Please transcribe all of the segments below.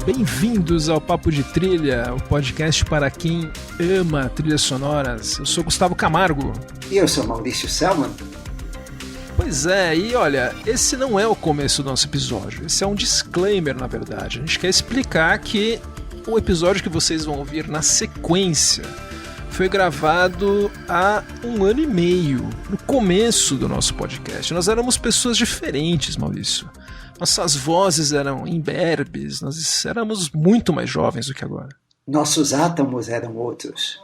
Bem-vindos ao Papo de Trilha, o podcast para quem ama trilhas sonoras. Eu sou Gustavo Camargo. E eu sou Maurício Selman. Pois é, e olha, esse não é o começo do nosso episódio, esse é um disclaimer, na verdade. A gente quer explicar que o episódio que vocês vão ouvir na sequência foi gravado há 1 ano e meio, no começo do nosso podcast. Nós éramos pessoas diferentes, Maurício. Nossas vozes eram imberbes, nós éramos muito mais jovens do que agora. Nossos átomos eram outros.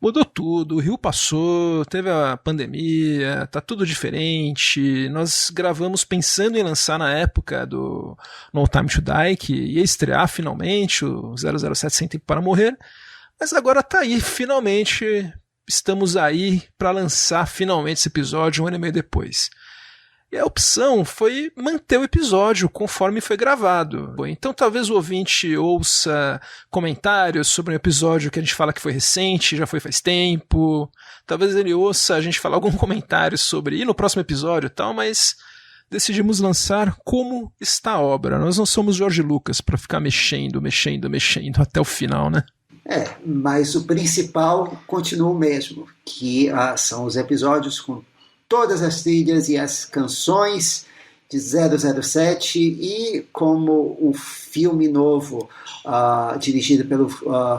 Mudou tudo, o Rio passou, teve a pandemia, tá tudo diferente. Nós gravamos pensando em lançar na época do No Time to Die, que ia estrear finalmente, o 007 Sem Tempo para Morrer. Mas agora tá aí, finalmente, estamos aí para lançar finalmente esse episódio 1 ano e meio depois. E a opção foi manter o episódio conforme foi gravado. Então talvez o ouvinte ouça comentários sobre um episódio que a gente fala que foi recente, já foi faz tempo. Talvez ele ouça a gente falar algum comentário sobre ir no próximo episódio e tal, mas decidimos lançar como está a obra. Nós não somos Jorge Lucas para ficar mexendo até o final, né? Mas o principal continua o mesmo, que são os episódios com todas as trilhas e as canções de 007, e como o filme novo dirigido pelo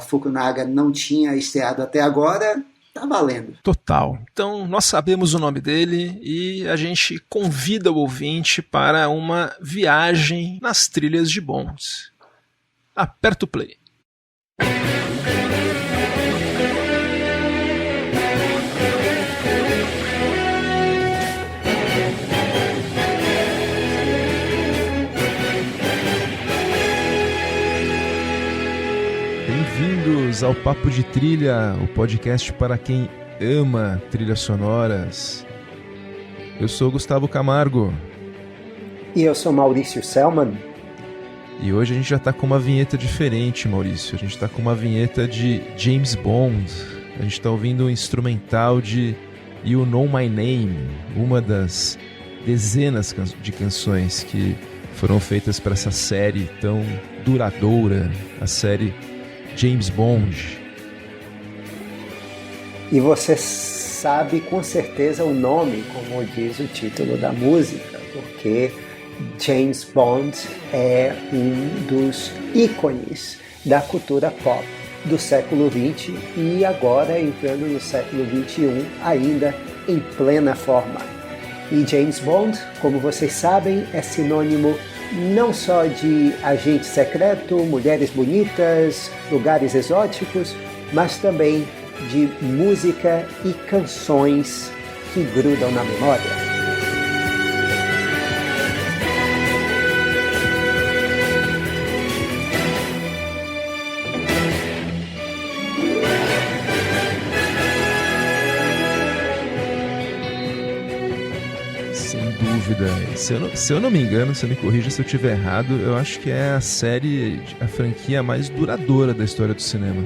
Fukunaga não tinha estreado até agora, tá valendo. Total. Então nós sabemos o nome dele e a gente convida o ouvinte para uma viagem nas trilhas de Bond. Aperta o play. Bem-vindos ao Papo de Trilha, o podcast para quem ama trilhas sonoras. Eu sou Gustavo Camargo. E eu sou Maurício Selman. E hoje a gente já está com uma vinheta diferente, Maurício. A gente está com uma vinheta de James Bond. A gente está ouvindo um instrumental de You Know My Name, uma das dezenas de canções que foram feitas para essa série tão duradoura, a série James Bond. E você sabe com certeza o nome, como diz o título da música, porque James Bond é um dos ícones da cultura pop do século XX e agora entrando no século XXI ainda em plena forma. E James Bond, como vocês sabem, é sinônimo não só de agente secreto, mulheres bonitas, lugares exóticos, mas também de música e canções que grudam na memória. Se eu não me engano, se eu me corrija se eu estiver errado, eu acho que é a franquia mais duradoura da história do cinema.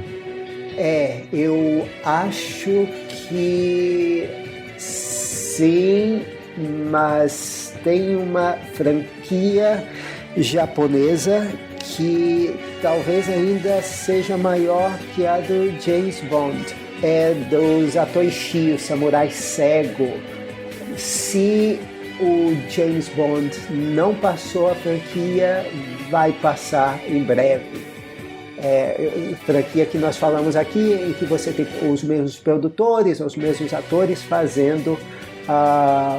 Eu acho que sim, mas tem uma franquia japonesa que talvez ainda seja maior que a do James Bond. É do Zatoichi, o samurai cego. Se o James Bond não passou, a franquia vai passar em breve. Franquia que nós falamos aqui, em que você tem os mesmos produtores, os mesmos atores fazendo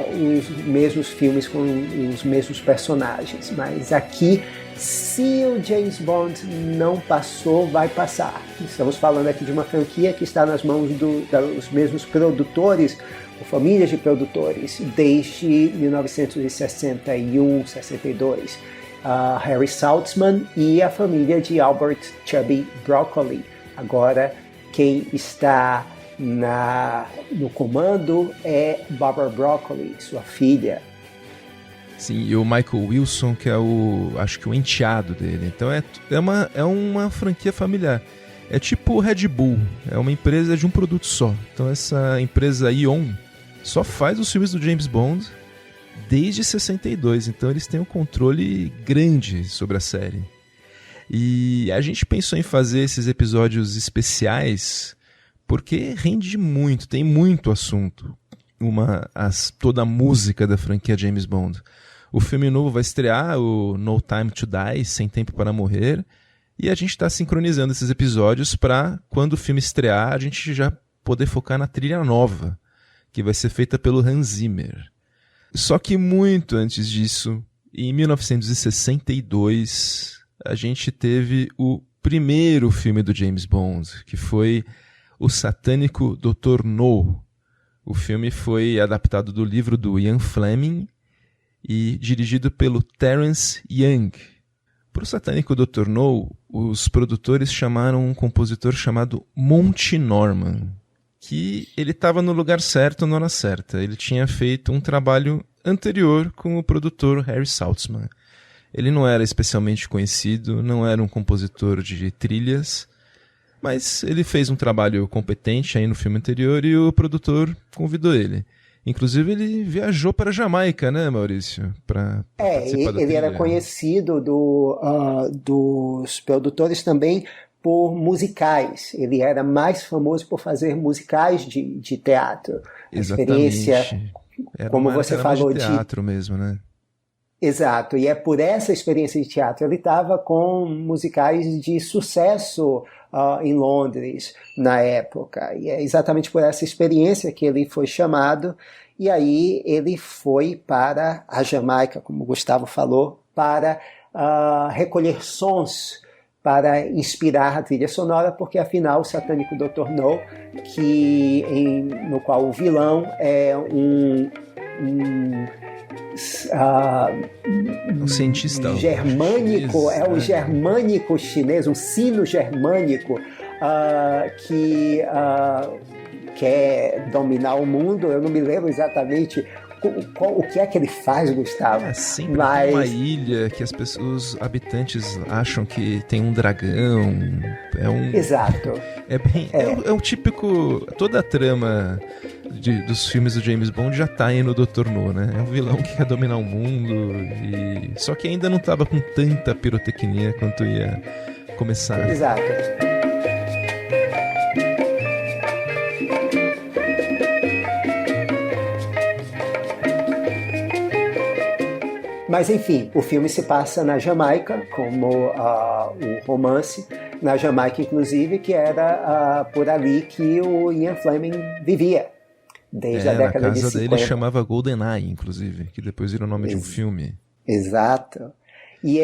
os mesmos filmes com os mesmos personagens. Mas aqui, se o James Bond não passou, vai passar. Estamos falando aqui de uma franquia que está nas mãos dos mesmos produtores, ou famílias de produtores, desde 1961, 62. Harry Saltzman e a família de Albert Chubby Broccoli. Agora, quem está no comando é Barbara Broccoli, sua filha. Sim, e o Michael Wilson, que é acho que o enteado dele. Então é uma franquia familiar. É tipo o Red Bull, é uma empresa de um produto só. Então essa empresa Ion só faz os filmes do James Bond desde 62. Então eles têm um controle grande sobre a série. E a gente pensou em fazer esses episódios especiais porque rende muito, tem muito assunto. Toda a música da franquia James Bond. O filme novo vai estrear, o No Time to Die, Sem Tempo para Morrer, e a gente está sincronizando esses episódios para, quando o filme estrear, a gente já poder focar na trilha nova, que vai ser feita pelo Hans Zimmer. Só que muito antes disso, em 1962, a gente teve o primeiro filme do James Bond, que foi O Satânico Dr. No. O filme foi adaptado do livro do Ian Fleming e dirigido pelo Terence Young. Para o Satânico Dr. No, os produtores chamaram um compositor chamado Monty Norman, que ele estava no lugar certo na hora certa. Ele tinha feito um trabalho anterior com o produtor Harry Saltzman. Ele não era especialmente conhecido, não era um compositor de trilhas, mas ele fez um trabalho competente aí no filme anterior e o produtor convidou ele. Inclusive ele viajou para a Jamaica, né, Maurício? Para participar da ele trilha. era conhecido dos produtores também por musicais. Ele era mais famoso por fazer musicais de teatro. Exatamente. Experiência, como você falou, de teatro mesmo, né? Exato, e é por essa experiência de teatro. Ele estava com musicais de sucesso em Londres na época, e é exatamente por essa experiência que ele foi chamado, e aí ele foi para a Jamaica, como o Gustavo falou, para recolher sons para inspirar a trilha sonora, porque afinal o Satânico Dr. No, no qual o vilão é um cientista germânico, chinês, um germânico chinês, um sino-germânico que quer dominar o mundo. Eu não me lembro exatamente o que é que ele faz, Gustavo. Sempre tem uma ilha que os habitantes acham que tem um dragão. Exato. É um típico... Toda a trama dos filmes do James Bond já tá aí no Dr. No, né? É um vilão que quer dominar o mundo, só que ainda não tava com tanta pirotecnia quanto ia começar. Exato. Mas enfim, o filme se passa na Jamaica, como o romance, na Jamaica inclusive, que era por ali que o Ian Fleming vivia, desde a década de 50. A casa dele chamava GoldenEye, inclusive, que depois virou o nome de um filme. Exato. E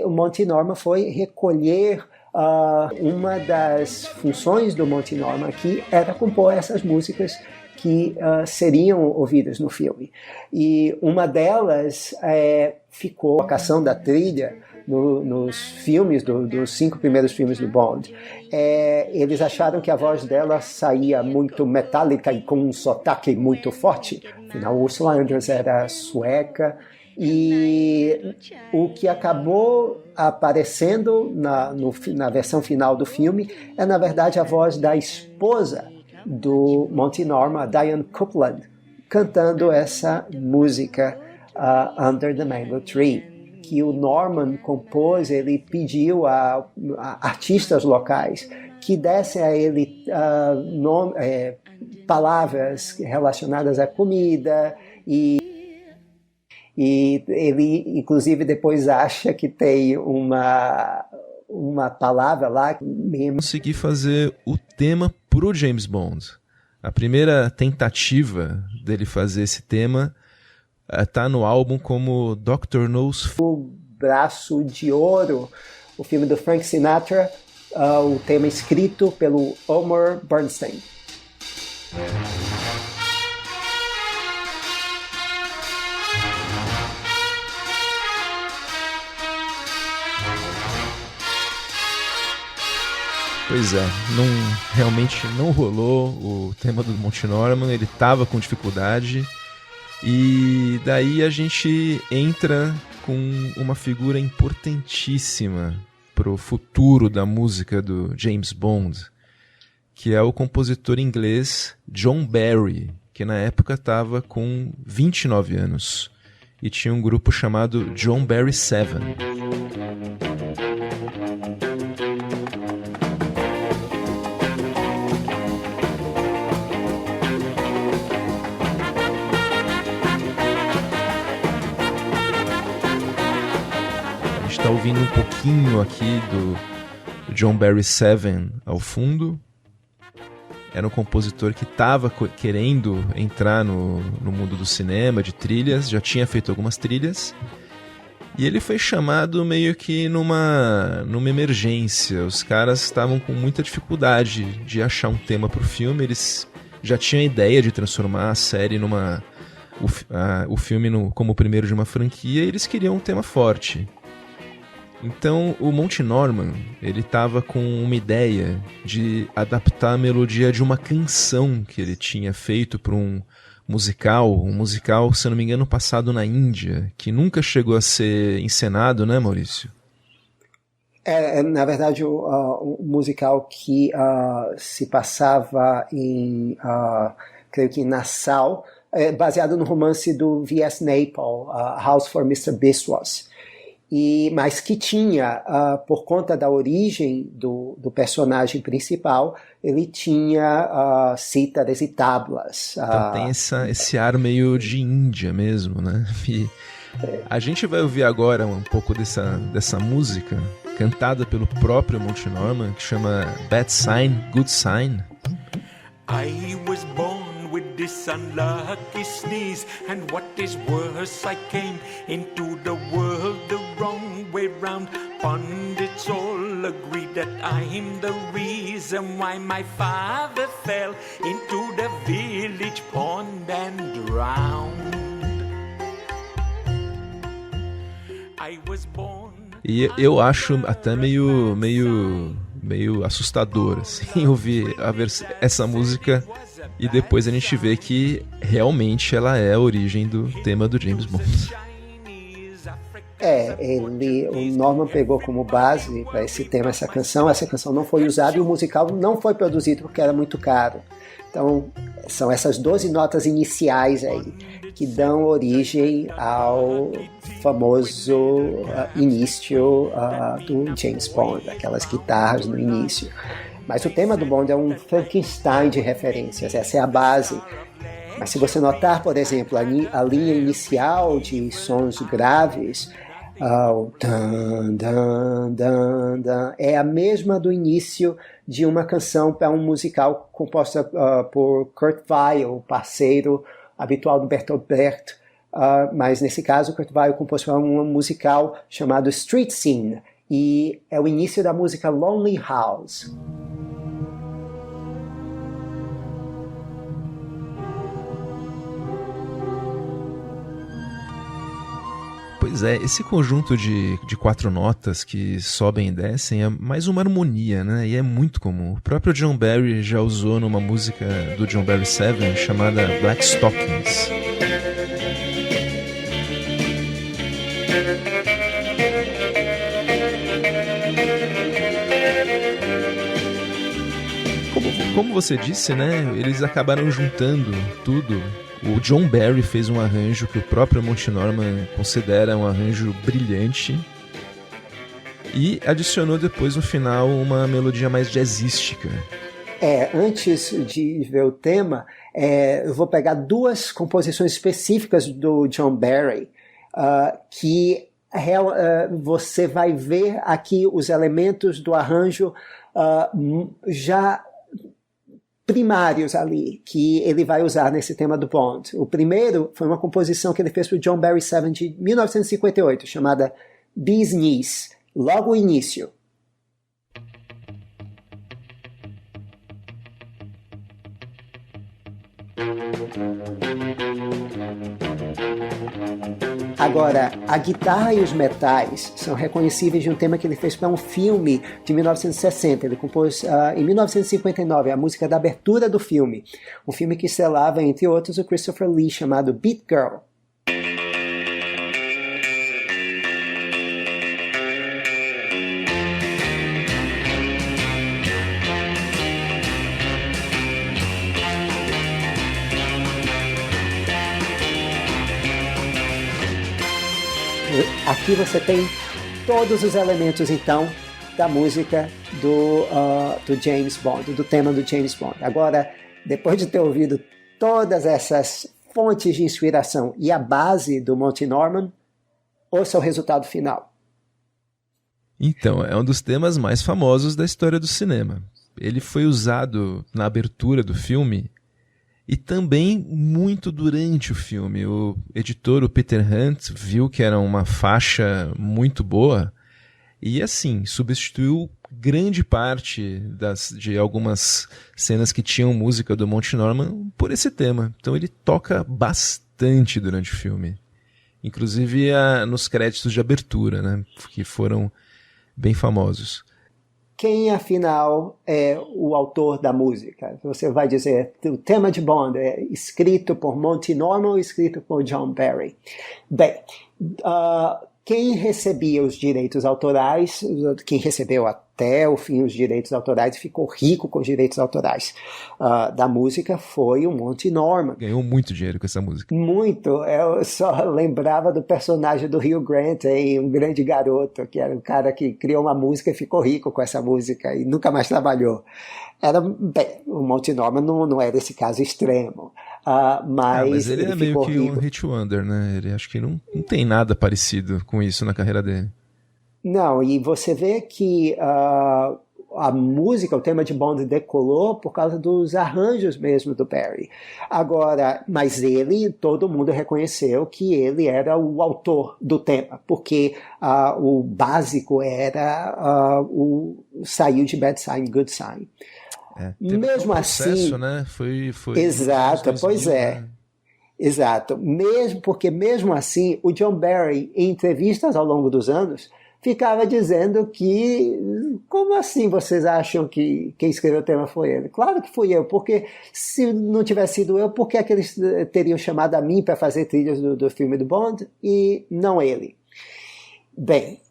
o Monty Norman foi recolher uma das funções do Monty Norman, que era compor essas músicas que seriam ouvidas no filme. E uma delas ficou a colocação da trilha nos filmes, dos 5 primeiros filmes do Bond. Eles acharam que a voz dela saía muito metálica e com um sotaque muito forte. Afinal, Ursula Andress era sueca. E o que acabou aparecendo na versão final do filme é, na verdade, a voz da esposa do Monty Norman, Diane Copeland, cantando essa música Under the Mango Tree, que o Norman compôs. Ele pediu a artistas locais que dessem a ele palavras relacionadas à comida, e ele, inclusive, depois acha que tem uma palavra lá. Consegui fazer o tema pro James Bond. A primeira tentativa dele fazer esse tema tá no álbum como Dr. No's O Braço de Ouro, o filme do Frank Sinatra, o tema escrito pelo Elmer Bernstein. Pois é, realmente não rolou o tema do Monty Norman, ele estava com dificuldade, E daí a gente entra com uma figura importantíssima pro futuro da música do James Bond, que é o compositor inglês John Barry, que na época estava com 29 anos e tinha um grupo chamado John Barry 7. Está ouvindo um pouquinho aqui do John Barry 7 ao fundo. Era um compositor que estava querendo entrar no mundo do cinema, de trilhas, já tinha feito algumas trilhas. E ele foi chamado meio que numa emergência. Os caras estavam com muita dificuldade de achar um tema para o filme. Eles já tinham a ideia de transformar a série o filme como o primeiro de uma franquia, e eles queriam um tema forte. Então o Monty Norman, ele estava com uma ideia de adaptar a melodia de uma canção que ele tinha feito para um musical, se eu não me engano, passado na Índia, que nunca chegou a ser encenado, né, Maurício? Na verdade, o musical que se passava em, creio que em Nassau, baseado no romance do V.S. Naipaul, House for Mr. Biswas. Mas que tinha, por conta da origem do personagem principal, ele tinha cítaras e tablas. Então tem esse ar meio de Índia mesmo, né? E a gente vai ouvir agora um pouco dessa música, cantada pelo próprio Monty Norman, que chama Bad Sign, Good Sign. I was born with this unlucky sneeze, and what is worse, I came into the world the wrong way round. Pundits all agree that I'm the reason why my father fell into the village pond and drowned. I was born. E eu acho até meio assustador, assim, ouvir essa música e depois a gente vê que realmente ela é a origem do tema do James Bond. O Norman pegou como base para esse tema essa canção não foi usada e o musical não foi produzido porque era muito caro. Então, são essas 12 notas iniciais aí que dão origem ao famoso início do James Bond, aquelas guitarras no início. Mas o tema do Bond é um Frankenstein de referências, essa é a base. Mas se você notar, por exemplo, a linha inicial de sons graves, o dan, dan, dan, dan, é a mesma do início de uma canção para um musical composta por Kurt Weill, parceiro habitual do Bertolt Brecht, mas nesse caso Kurt Weill compôs para um musical chamado Street Scene, e é o início da música Lonely House. Pois é, esse conjunto de 4 notas que sobem e descem é mais uma harmonia, né? E é muito comum. O próprio John Barry já usou numa música do John Barry 7 chamada Black Stockings. Como você disse, né? Eles acabaram juntando tudo. O John Barry fez um arranjo que o próprio Monty Norman considera um arranjo brilhante e adicionou depois no final uma melodia mais jazzística. Antes de ver o tema, eu vou pegar 2 composições específicas do John Barry que você vai ver aqui os elementos do arranjo já primários ali, que ele vai usar nesse tema do Bond. O primeiro foi uma composição que ele fez para o John Barry 7 de 1958, chamada Bee's Knees, logo o início. Agora, a guitarra e os metais são reconhecíveis de um tema que ele fez para um filme de 1960. Ele compôs em 1959 a música da abertura do filme. Um filme que estrelava, entre outros, o Christopher Lee, chamado Beat Girl. Aqui você tem todos os elementos, então, da música do James Bond, do tema do James Bond. Agora, depois de ter ouvido todas essas fontes de inspiração e a base do Monty Norman, ouça o resultado final. Então, é um dos temas mais famosos da história do cinema. Ele foi usado na abertura do filme e também muito durante o filme. O editor, o Peter Hunt, viu que era uma faixa muito boa e, assim, substituiu grande parte de algumas cenas que tinham música do Monty Norman por esse tema. Então ele toca bastante durante o filme. Inclusive nos créditos de abertura, né, que foram bem famosos. Quem, afinal, é o autor da música? Você vai dizer, o tema de Bond é escrito por Monty Norman ou escrito por John Barry? Bem, quem recebia os direitos autorais, quem recebeu até o fim os direitos autorais e ficou rico com os direitos autorais da música foi o Monty Norman. Ganhou muito dinheiro com essa música. Muito. Eu só lembrava do personagem do Hugh Grant em Um Grande Garoto, que era um cara que criou uma música e ficou rico com essa música e nunca mais trabalhou. Bem, o Monty Norman não era esse caso extremo. Mas ele é meio que um hit wonder, né? Ele acho que não tem nada parecido com isso na carreira dele. Não, e você vê que a música, o tema de Bond decolou por causa dos arranjos mesmo do Barry. Agora, mas todo mundo reconheceu que ele era o autor do tema, porque o básico era saiu de Bad Sign, Good Sign. Mesmo assim, né? Foi exato, pois é. Né? Exato. Mesmo assim, o John Barry, em entrevistas ao longo dos anos, ficava dizendo que, como assim vocês acham que quem escreveu o tema foi ele? Claro que fui eu, porque se não tivesse sido eu, por que é que eles teriam chamado a mim para fazer trilhas do filme do Bond e não ele? Bem,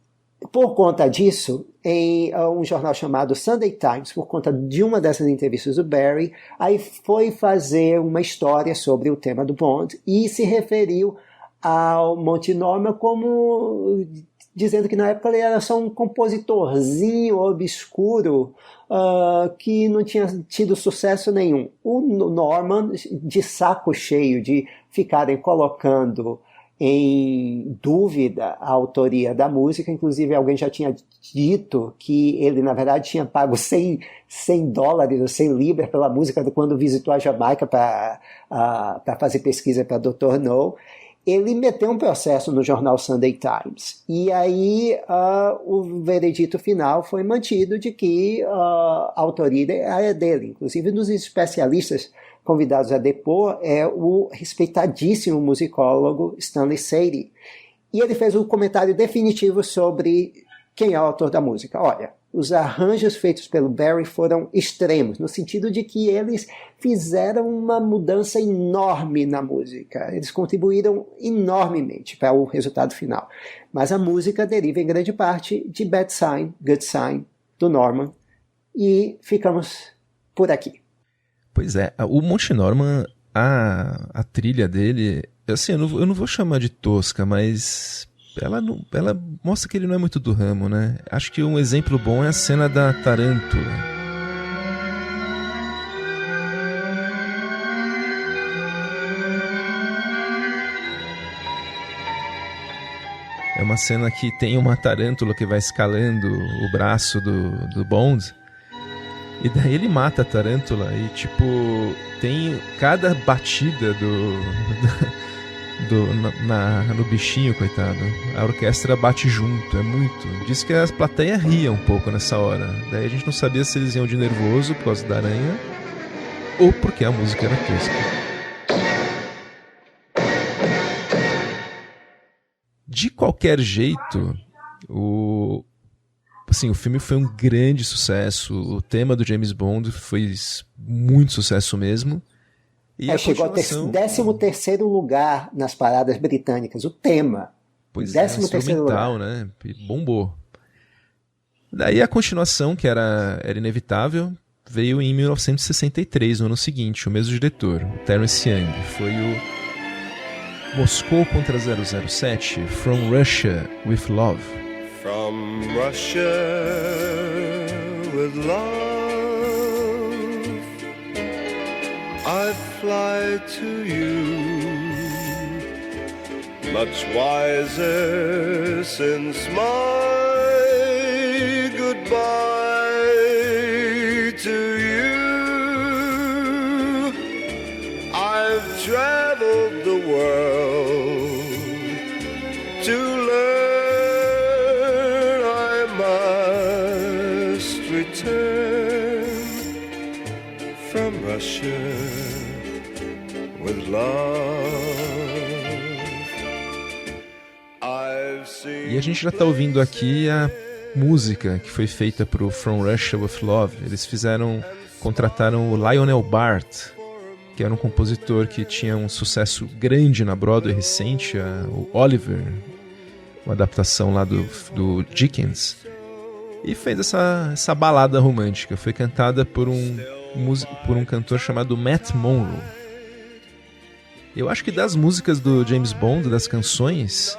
por conta disso, em um jornal chamado Sunday Times, por conta de uma dessas entrevistas do Barry, aí foi fazer uma história sobre o tema do Bond e se referiu ao Monty Norman como dizendo que na época ele era só um compositorzinho obscuro que não tinha tido sucesso nenhum. O Norman, de saco cheio de ficarem colocando em dúvida a autoria da música, inclusive alguém já tinha dito que ele na verdade tinha pago $100 ou 100 libras pela música quando visitou a Jamaica para fazer pesquisa para Dr. No. Ele meteu um processo no jornal Sunday Times e aí o veredito final foi mantido de que a autoria é dele. Inclusive, um dos especialistas convidados a depor é o respeitadíssimo musicólogo Stanley Sadie. E ele fez um comentário definitivo sobre quem é o autor da música. Olha, os arranjos feitos pelo Barry foram extremos, no sentido de que eles fizeram uma mudança enorme na música. Eles contribuíram enormemente para o resultado final. Mas a música deriva em grande parte de Bad Sign, Good Sign, do Norman. E ficamos por aqui. Pois é, o Monty Norman, a trilha dele, assim, eu não vou chamar de tosca, mas ela mostra que ele não é muito do ramo, né? Acho que um exemplo bom é a cena da tarântula. É uma cena que tem uma tarântula que vai escalando o braço do Bond. E daí ele mata a tarântula e, tipo, tem cada batida no bichinho, coitado. A orquestra bate junto, é muito. Diz que a plateia ria um pouco nessa hora. Daí a gente não sabia se eles iam de nervoso por causa da aranha ou porque a música era tosca. De qualquer jeito, o filme foi um grande sucesso. O tema do James Bond foi muito sucesso mesmo. E chegou a 13º lugar nas paradas britânicas, o tema. Pois é, instrumental, né? E bombou. Daí a continuação, que era inevitável, veio em 1963, no ano seguinte, o mesmo diretor, o Terence Young. Foi o Moscou contra 007, From Russia with Love. From Russia with love, I fly to you, much wiser since my goodbye to you. I've traveled the world to learn I must return from Russia with love. E a gente já está ouvindo aqui a música que foi feita para o From Russia with Love. Eles contrataram o Lionel Bart, que era um compositor que tinha um sucesso grande na Broadway recente, o Oliver, uma adaptação lá do Dickens, e fez essa balada romântica. Foi cantada por um cantor chamado Matt Monro. Eu acho que das músicas do James Bond, das canções,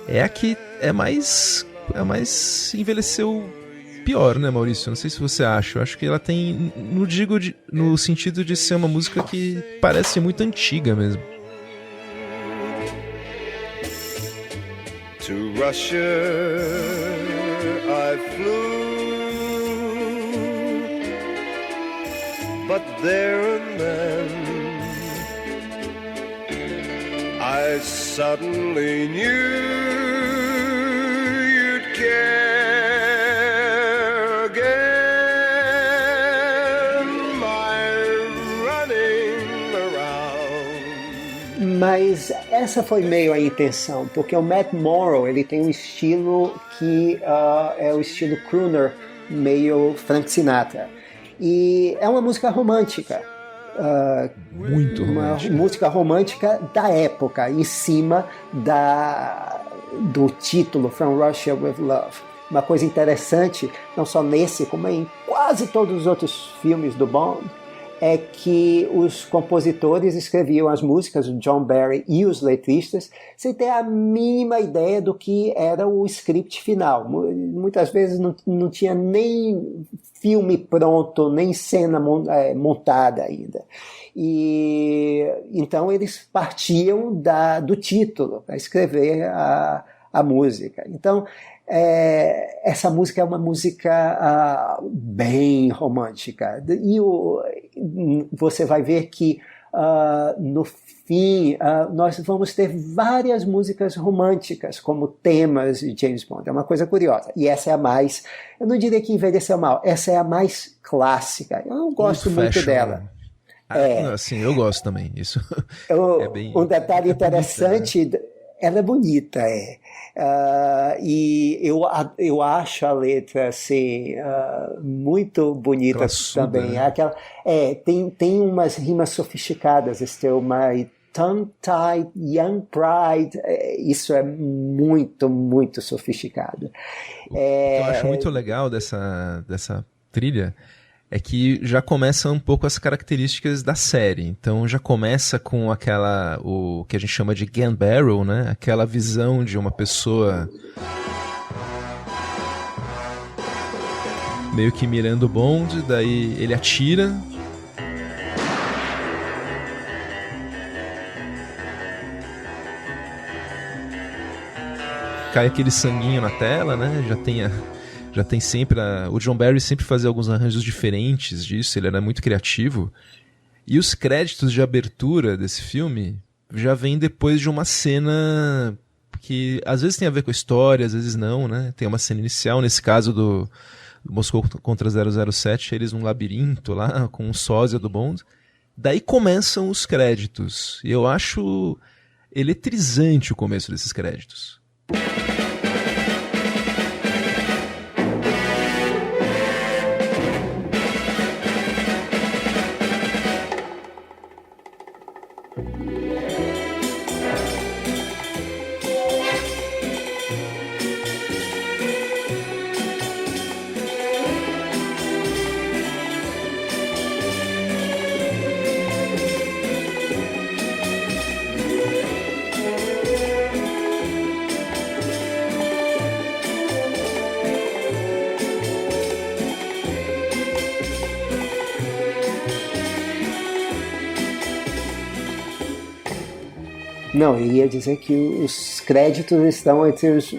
é a que mais envelheceu pior, né, Maurício? Não sei se você acha. Eu acho que ela tem, no sentido de ser uma música que parece muito antiga mesmo. To Russia I flew, but there and then I suddenly knew you'd care again, my running around. Mas essa foi meio a intenção, porque o Matt Monro, ele tem um estilo que é o estilo crooner, meio Frank Sinatra. E é uma música romântica. Muito romântica. Uma música romântica da época, em cima do título From Russia with Love. Uma coisa interessante, não só nesse, como em quase todos os outros filmes do Bond, é que os compositores escreviam as músicas, o John Barry e os letristas, sem ter a mínima ideia do que era o script final. Muitas vezes não tinha nem filme pronto, nem cena montada ainda. E então eles partiam do título para escrever a música. Então, essa música é uma música bem romântica. E você vai ver que no fim nós vamos ter várias músicas românticas como temas de James Bond. É uma coisa curiosa. E essa é a mais, eu não diria que envelheceu mal, essa é a mais clássica. Eu não gosto muito dela. Sim, eu gosto também. Isso um detalhe interessante, bonita, né? Ela é bonita, e eu acho a letra assim, muito bonita também. Né? Tem umas rimas sofisticadas. My tongue-tied young pride, isso é muito, muito sofisticado. O que eu acho muito legal dessa trilha é que já começa um pouco as características da série. Então já começa com o que a gente chama de gun barrel, né? Aquela visão de uma pessoa meio que mirando o Bond, daí ele atira. Cai aquele sanguinho na tela, né? Já tem sempre o John Barry sempre fazia alguns arranjos diferentes disso, ele era muito criativo. E os créditos de abertura desse filme já vêm depois de uma cena que às vezes tem a ver com a história, às vezes não, né? Tem uma cena inicial, nesse caso do Moscou contra 007, eles num labirinto lá, com um sósia do Bond. Daí começam os créditos. E eu acho eletrizante o começo desses créditos. Não, eu ia dizer que os créditos estão entre os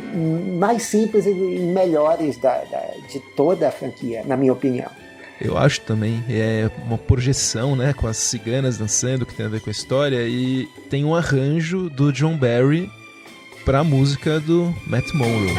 mais simples e melhores de toda a franquia, na minha opinião. Eu acho também, é uma projeção, né, com as ciganas dançando, que tem a ver com a história, e tem um arranjo do John Barry pra música do Matt Monro.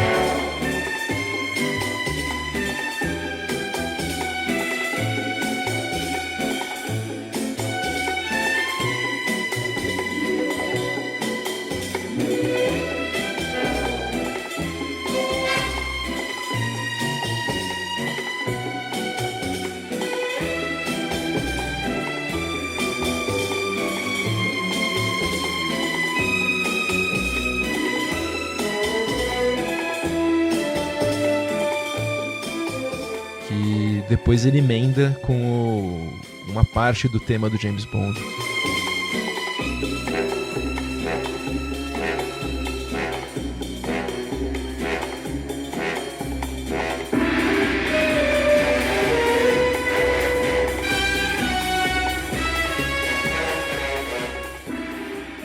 Depois ele emenda com uma parte do tema do James Bond.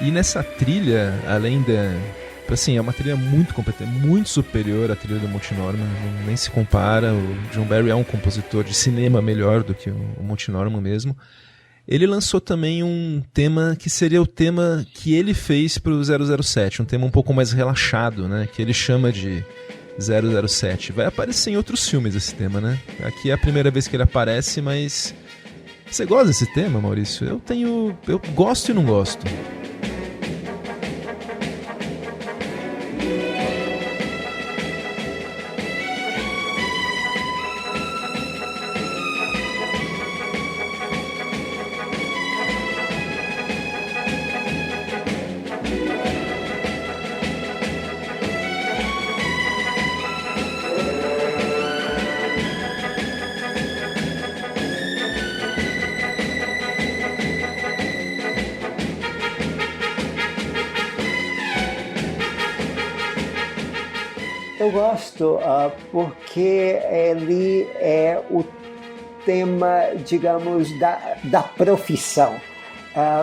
E nessa trilha, além da... Assim, é uma trilha muito competente, muito superior à trilha do Monty Norman, nem se compara. O John Barry é um compositor de cinema melhor do que o Monty Norman mesmo. Ele lançou também um tema que seria o tema que ele fez para o 007, um tema um pouco mais relaxado, né, que ele chama de 007. Vai aparecer em outros filmes esse tema, né? Aqui é a primeira vez que ele aparece, mas... Você gosta desse tema, Maurício? Eu gosto e não gosto. Eu gosto porque ele é o tema, digamos, da profissão.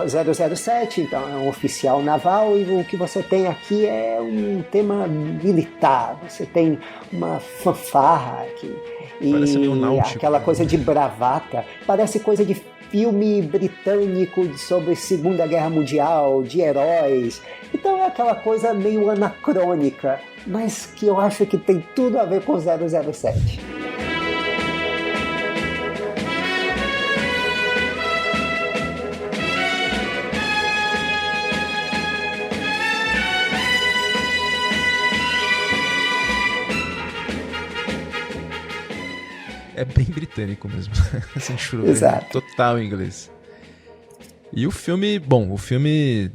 O 007, então, é um oficial naval, e o que você tem aqui é um tema militar. Você tem uma fanfarra aqui. Parece meio náutico, aquela coisa de bravata. Parece coisa de filme britânico sobre Segunda Guerra Mundial, de heróis. Então é aquela coisa meio anacrônica, mas que eu acho que tem tudo a ver com 007. É bem britânico mesmo. Exato. Total em inglês. E o filme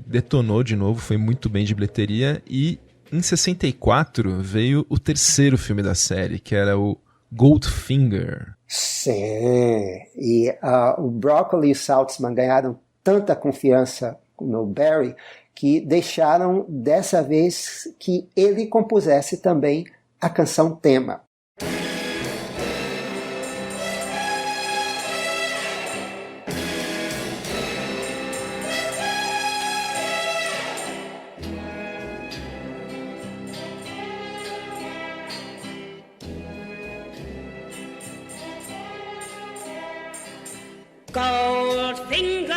detonou de novo, foi muito bem de bilheteria, e em 64 veio o terceiro filme da série, que era o Goldfinger. Sim, e o Broccoli e o Saltzman ganharam tanta confiança no Barry que deixaram dessa vez que ele compusesse também a canção tema. Goldfinger,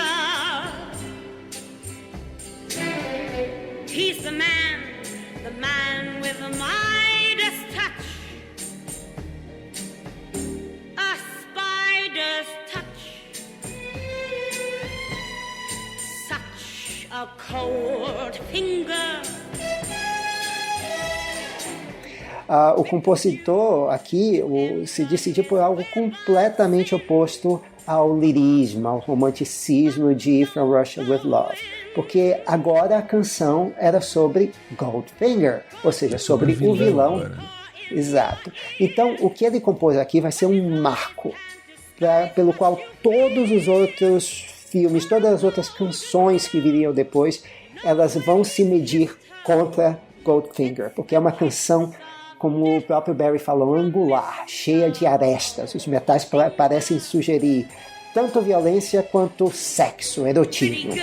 he's the man with the Midas touch, a spider's touch, such a cold finger, o compositor aqui se decidiu por algo completamente oposto ao lirismo, ao romanticismo de From Russia with Love, porque agora a canção era sobre Goldfinger, ou seja, sobre o vilão. Agora. Exato. Então, o que ele compôs aqui vai ser um marco pelo qual todos os outros filmes, todas as outras canções que viriam depois, elas vão se medir contra Goldfinger, porque é uma canção, como o próprio Barry falou, angular, cheia de arestas. Os metais parecem sugerir tanto violência quanto sexo, erotismo.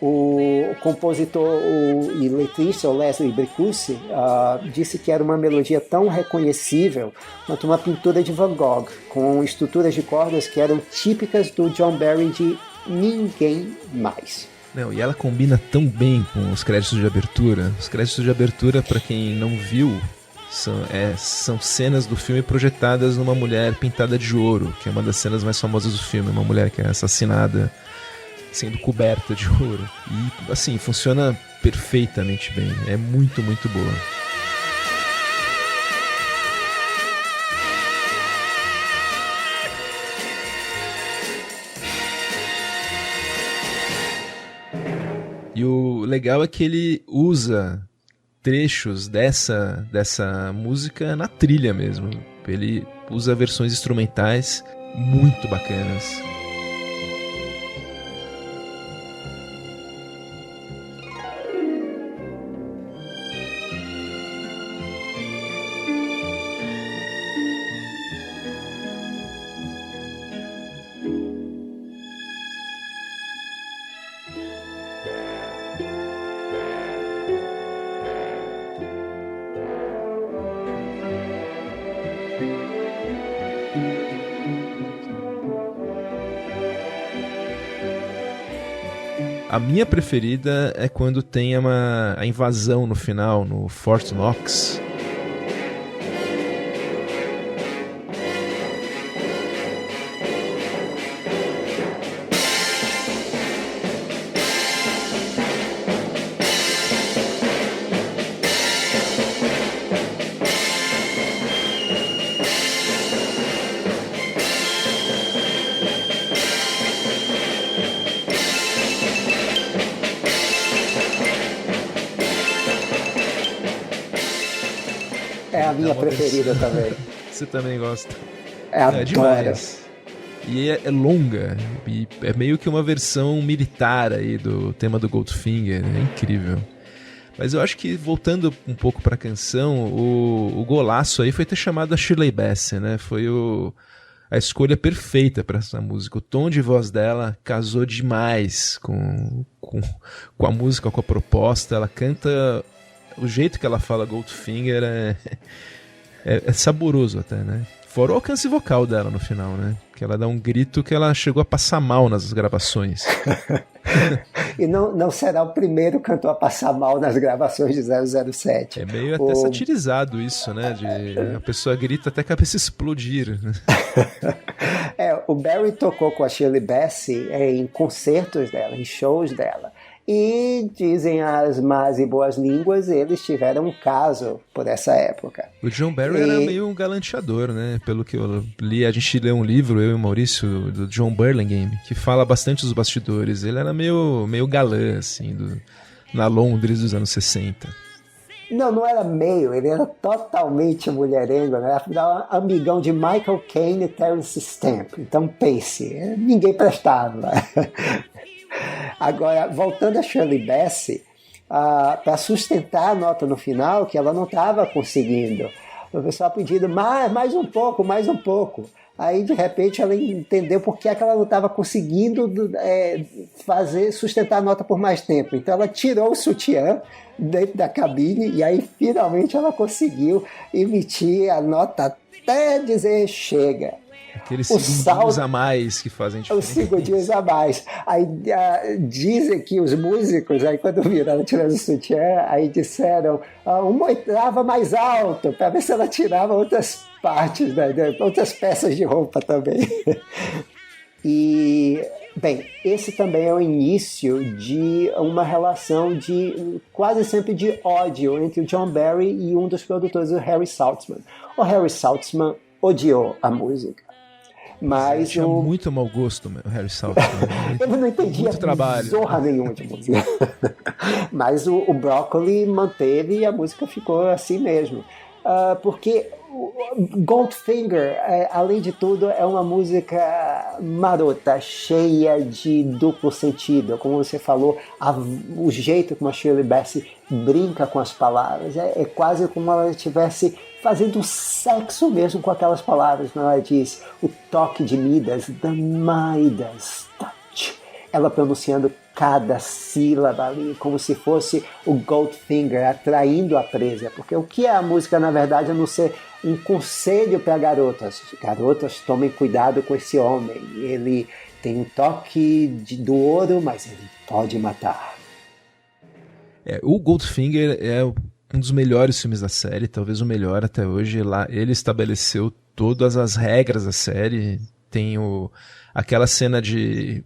O compositor e letrista, o Leslie Bricusse, disse que era uma melodia tão reconhecível quanto uma pintura de Van Gogh, com estruturas de cordas que eram típicas do John Barry de ninguém mais. Não, e ela combina tão bem com os créditos de abertura. Os créditos de abertura, para quem não viu, são cenas do filme projetadas numa mulher pintada de ouro, que é uma das cenas mais famosas do filme, uma mulher que é assassinada sendo coberta de ouro. E, assim, funciona perfeitamente bem. É muito, muito boa. E o legal é que ele usa trechos dessa música na trilha mesmo. Ele usa versões instrumentais muito bacanas. A minha preferida é quando tem a invasão no final, no Fort Knox. É a minha preferida também. Você também gosta? É demais. E é longa. E é meio que uma versão militar aí do tema do Goldfinger. É incrível. Mas eu acho que, voltando um pouco pra canção, o golaço aí foi ter chamado a Shirley Bassey, né? Foi a escolha perfeita para essa música. O tom de voz dela casou demais com a música, com a proposta. Ela canta... O jeito que ela fala Goldfinger é saboroso até, né? Fora o alcance vocal dela no final, né? Que ela dá um grito que ela chegou a passar mal nas gravações. E não será o primeiro cantor a passar mal nas gravações de 007. É meio até satirizado isso, né? A pessoa grita até a cabeça explodir. O Barry tocou com a Shirley Bassey em concertos dela, em shows dela. E, dizem as más e boas línguas, eles tiveram um caso por essa época. O John Barry era meio um galanteador, né? Pelo que eu li, a gente leu um livro, eu e o Maurício, do John Burlingame, que fala bastante dos bastidores. Ele era meio galã, assim, na Londres dos anos 60. Não era meio, ele era totalmente mulherengo, né? Afinal, amigão de Michael Caine e Terence Stamp. Então, pense, ninguém prestava. Agora, voltando a Shirley Bassey, para sustentar a nota no final, que ela não estava conseguindo, o pessoal pedindo mais um pouco. Aí, de repente, ela entendeu por que ela não estava conseguindo sustentar a nota por mais tempo. Então, ela tirou o sutiã dentro da cabine e aí, finalmente, ela conseguiu emitir a nota até dizer chega. Aqueles segundinhos a mais que fazem diferença. Os segundinhos a mais. Aí dizem que os músicos, aí quando viram ela tirando o sutiã, aí disseram uma oitava mais alto, para ver se ela tirava outras partes, outras peças de roupa também. E, bem, esse também é o início de uma relação quase sempre de ódio entre o John Barry e um dos produtores, o Harry Saltzman. O Harry Saltzman odiou a música. Mas tinha muito mau gosto, o Harry Saltzman. Ele não entendia zorra nenhuma de música. Mas o Broccoli manteve e a música ficou assim mesmo. Porque Goldfinger, além de tudo, é uma música marota, cheia de duplo sentido. Como você falou, o jeito como a Shirley Bassey brinca com as palavras é quase como ela estivesse fazendo sexo mesmo com aquelas palavras. Ela diz o toque de Midas, the Midas touch. Ela pronunciando cada sílaba ali, como se fosse o Goldfinger atraindo a presa. Porque o que é a música, na verdade, a não ser um conselho para garotas. Garotas, tomem cuidado com esse homem. Ele tem um toque do ouro, mas ele pode matar. O Goldfinger é um dos melhores filmes da série, talvez o melhor até hoje. Lá ele estabeleceu todas as regras da série. Tem aquela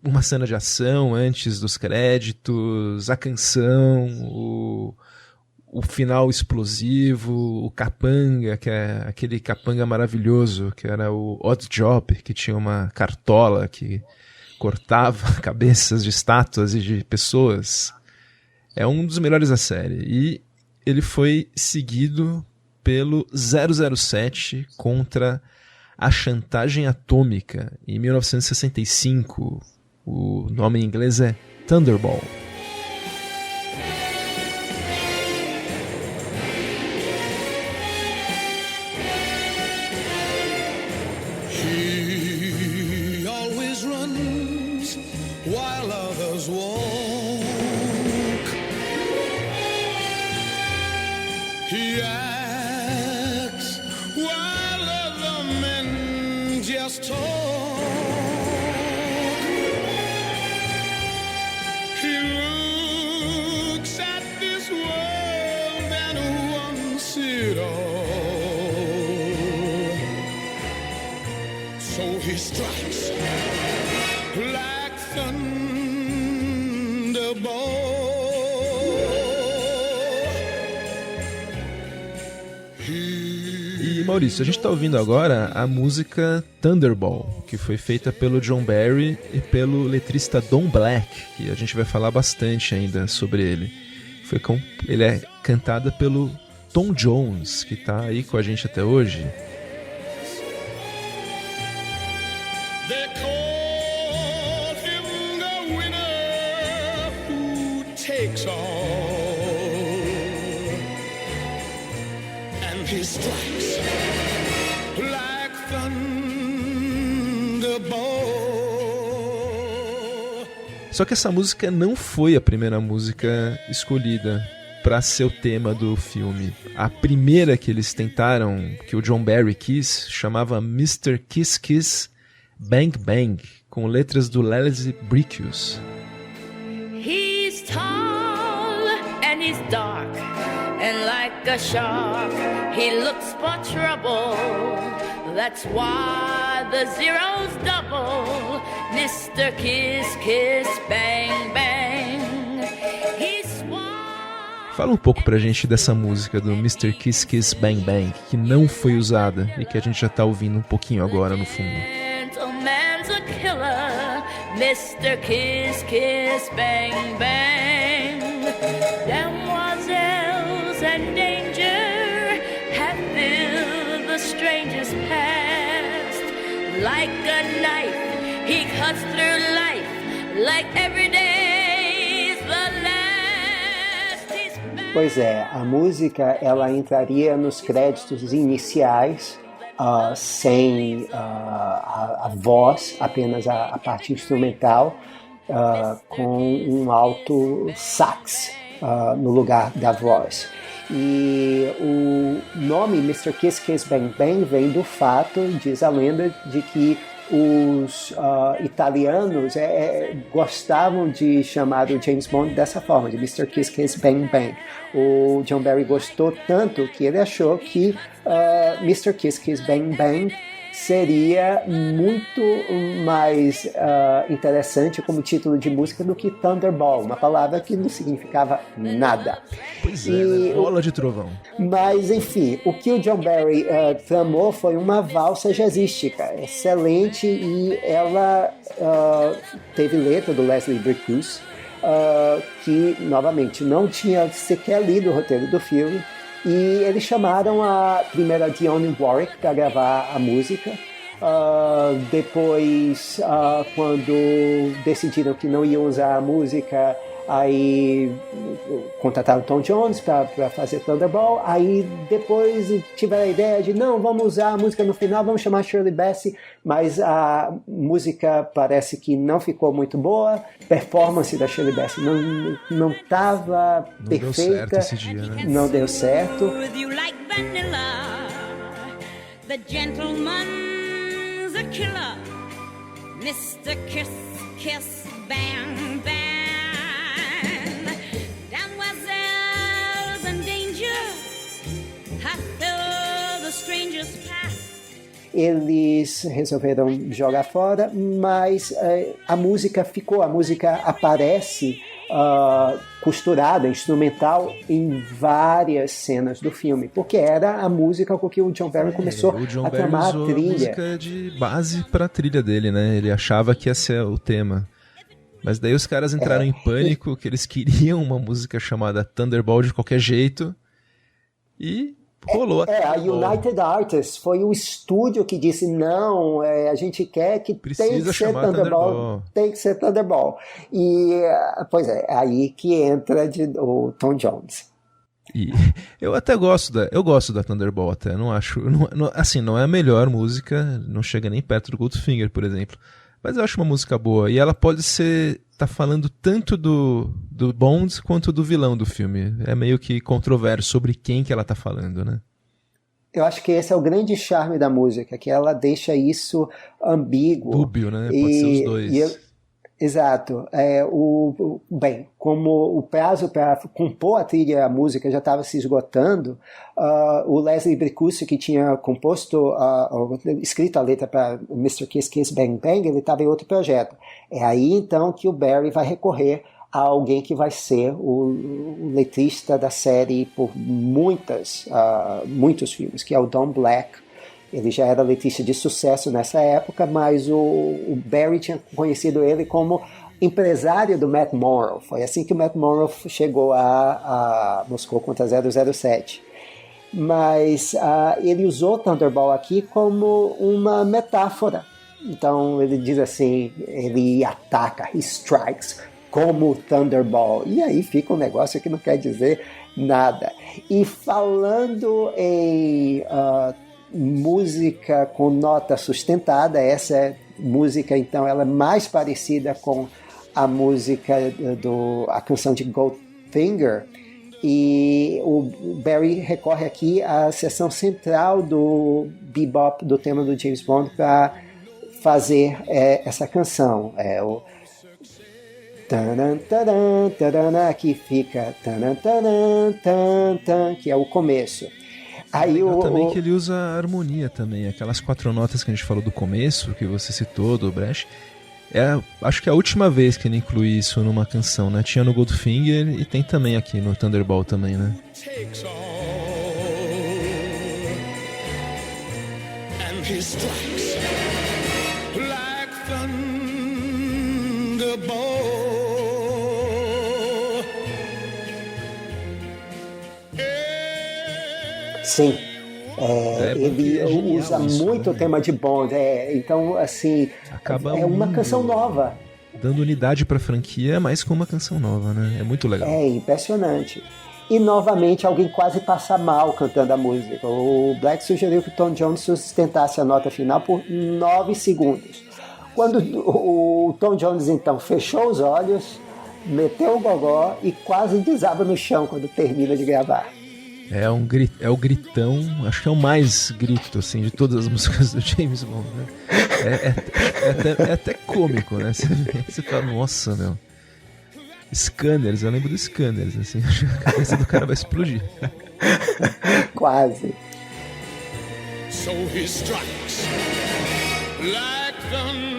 uma cena de ação antes dos créditos, a canção, o final explosivo, o capanga, que é aquele capanga maravilhoso, que era o Odd Job, que tinha uma cartola que cortava cabeças de estátuas e de pessoas. É um dos melhores da série. E ele foi seguido pelo 007 contra a chantagem atômica, em 1965. O nome em inglês é Thunderball. He always runs while others walk. He acts while other men just talk. He looks at this world and wants it all. So he strikes like thunderbolt. E Maurício, a gente está ouvindo agora a música Thunderball, que foi feita pelo John Barry e pelo letrista Don Black, que a gente vai falar bastante ainda sobre ele. Ele é cantada pelo Tom Jones, que está aí com a gente até hoje. They call him the winner who takes all, and he strikes like thunderbolt. Só que essa música não foi a primeira música escolhida para ser o tema do filme. A primeira que eles tentaram, que o John Barry quis, chamava Mr. Kiss Kiss Bang Bang, com letras do Leslie Bricusse. He's tall and he's dark and like a shark he looks for trouble. That's why the zero's double. Mr. Kiss Kiss Bang Bang. He's Fala um pouco pra gente dessa música do Mr. Kiss Kiss Bang Bang, que não foi usada e que a gente já tá ouvindo um pouquinho agora no fundo. Gentleman's a killer, Mr. Kiss Kiss Bang Bang. Demoiselles and danger have filled the stranger's past. Like a knife, he cuts through life like every day's the last. Pois é, a música ela entraria nos créditos iniciais sem a voz, apenas a parte instrumental, com um alto sax no lugar da voz. E o nome Mr. Kiss Kiss Bang Bang vem do fato, diz a lenda, de que os italianos gostavam de chamar o James Bond dessa forma, de Mr. Kiss Kiss Bang Bang. O John Barry gostou tanto que ele achou que Mr. Kiss Kiss Bang Bang seria muito mais interessante como título de música do que Thunderball, uma palavra que não significava nada. Pois é, né? Bola de trovão. Mas, enfim, o que o John Barry tramou foi uma valsa jazzística excelente, e ela teve letra do Leslie Bricusse, que, novamente, não tinha sequer lido o roteiro do filme, e eles chamaram a primeira Dionne Warwick para gravar a música. Depois, quando decidiram que não iam usar a música, aí contrataram Tom Jones para fazer Thunderball. Aí depois tiveram a ideia de não, vamos usar a música no final, vamos chamar Shirley Bassey, mas a música parece que não ficou muito boa. A performance da Shirley Bassey não estava perfeita. Deu certo esse dia, né? Não deu certo. You like vanilla, the gentleman's a killer, Mr. Kiss Kiss Bang Bang. Damoiselles in danger, half the strangers pass. Eles resolveram jogar fora, mas a música ficou, a música aparece costurada, instrumental, em várias cenas do filme, porque era a música com que o John Barry começou a tramar a trilha. A música de base para a trilha dele, né? Ele achava que ia ser o tema. Mas daí os caras entraram em pânico, que eles queriam uma música chamada Thunderball de qualquer jeito, e rolou. A United Artists foi o estúdio que disse não, a gente quer que tem que ser Thunderball, tem que ser Thunderball. E, pois é, aí que entra o Tom Jones. E eu até gosto da Thunderball até, não acho, assim, não é a melhor música, não chega nem perto do Goldfinger, por exemplo, mas eu acho uma música boa, e ela pode tá falando tanto do Bond quanto do vilão do filme. É meio que controverso sobre quem que ela tá falando, né? Eu acho que esse é o grande charme da música, que ela deixa isso ambíguo. Dúbio, né? Pode ser os dois. Exato. Bem, como o prazo para compor a música já estava se esgotando, o Leslie Bricusse, que tinha escrito a letra para Mr. Kiss Kiss Bang Bang, ele estava em outro projeto. É aí então que o Barry vai recorrer a alguém que vai ser o letrista da série por muitos filmes, que é o Don Black. Ele já era letrista de sucesso nessa época, mas o Barry tinha conhecido ele como empresário do Matt Morrow. Foi assim que o Matt Morrow chegou a Moscou contra 007. Mas ele usou Thunderball aqui como uma metáfora. Então ele diz assim, ele ataca, he strikes, como Thunderball. E aí fica um negócio que não quer dizer nada. E falando em música com nota sustentada, essa música então ela é mais parecida com a música a canção de Goldfinger, e o Barry recorre aqui à seção central do bebop, do tema do James Bond, para fazer essa canção. O tanan, taran, taran, aqui fica tanan, taran, tan, tan, que é o começo. Aí também que ele usa a harmonia também, aquelas 4 notas que a gente falou do começo, que você citou, do Brecht. Acho que é a última vez que ele inclui isso numa canção, né? Tinha no Goldfinger e tem também aqui no Thunderball também, né? Takes all, and he strikes like thunderbolt. Sim, ele usa muito o tema de Bond, então assim, é uma canção nova. Dando unidade pra franquia, mas com uma canção nova, né? É muito legal. É impressionante. E novamente alguém quase passa mal cantando a música. O Black sugeriu que o Tom Jones sustentasse a nota final por 9 segundos. Quando o Tom Jones então fechou os olhos, meteu o gogó e quase desaba no chão quando termina de gravar. É o gritão, acho que é o mais grito assim, de todas as músicas do James Bond, né? É até cômico, né? Você fala, nossa, meu. Scanners, eu lembro do Scanners, assim, a cabeça do cara vai explodir. Quase. So he strikes like thunder.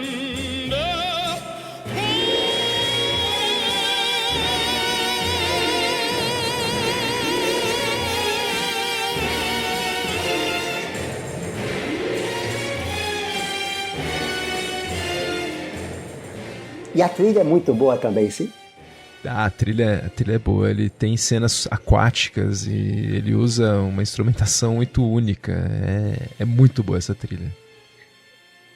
E a trilha é muito boa também, sim? A trilha é boa, ele tem cenas aquáticas e ele usa uma instrumentação muito única. É muito boa essa trilha.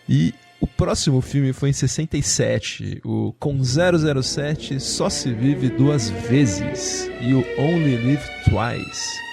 E o próximo filme foi em 67, o Com 007 Só Se Vive Duas Vezes e o Only Live Twice.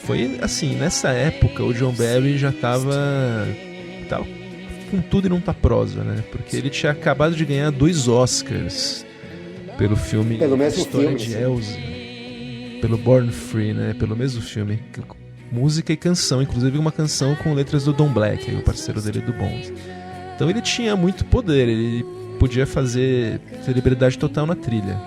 Foi assim, nessa época o John Barry já tava com tudo e não tá prosa, né? Porque ele tinha acabado de ganhar 2 Oscars pelo filme História de Elsa, pelo Born Free, né? Pelo mesmo filme, música e canção, inclusive uma canção com letras do Don Black, o parceiro dele do Bond. Então ele tinha muito poder, ele podia ter liberdade total na trilha.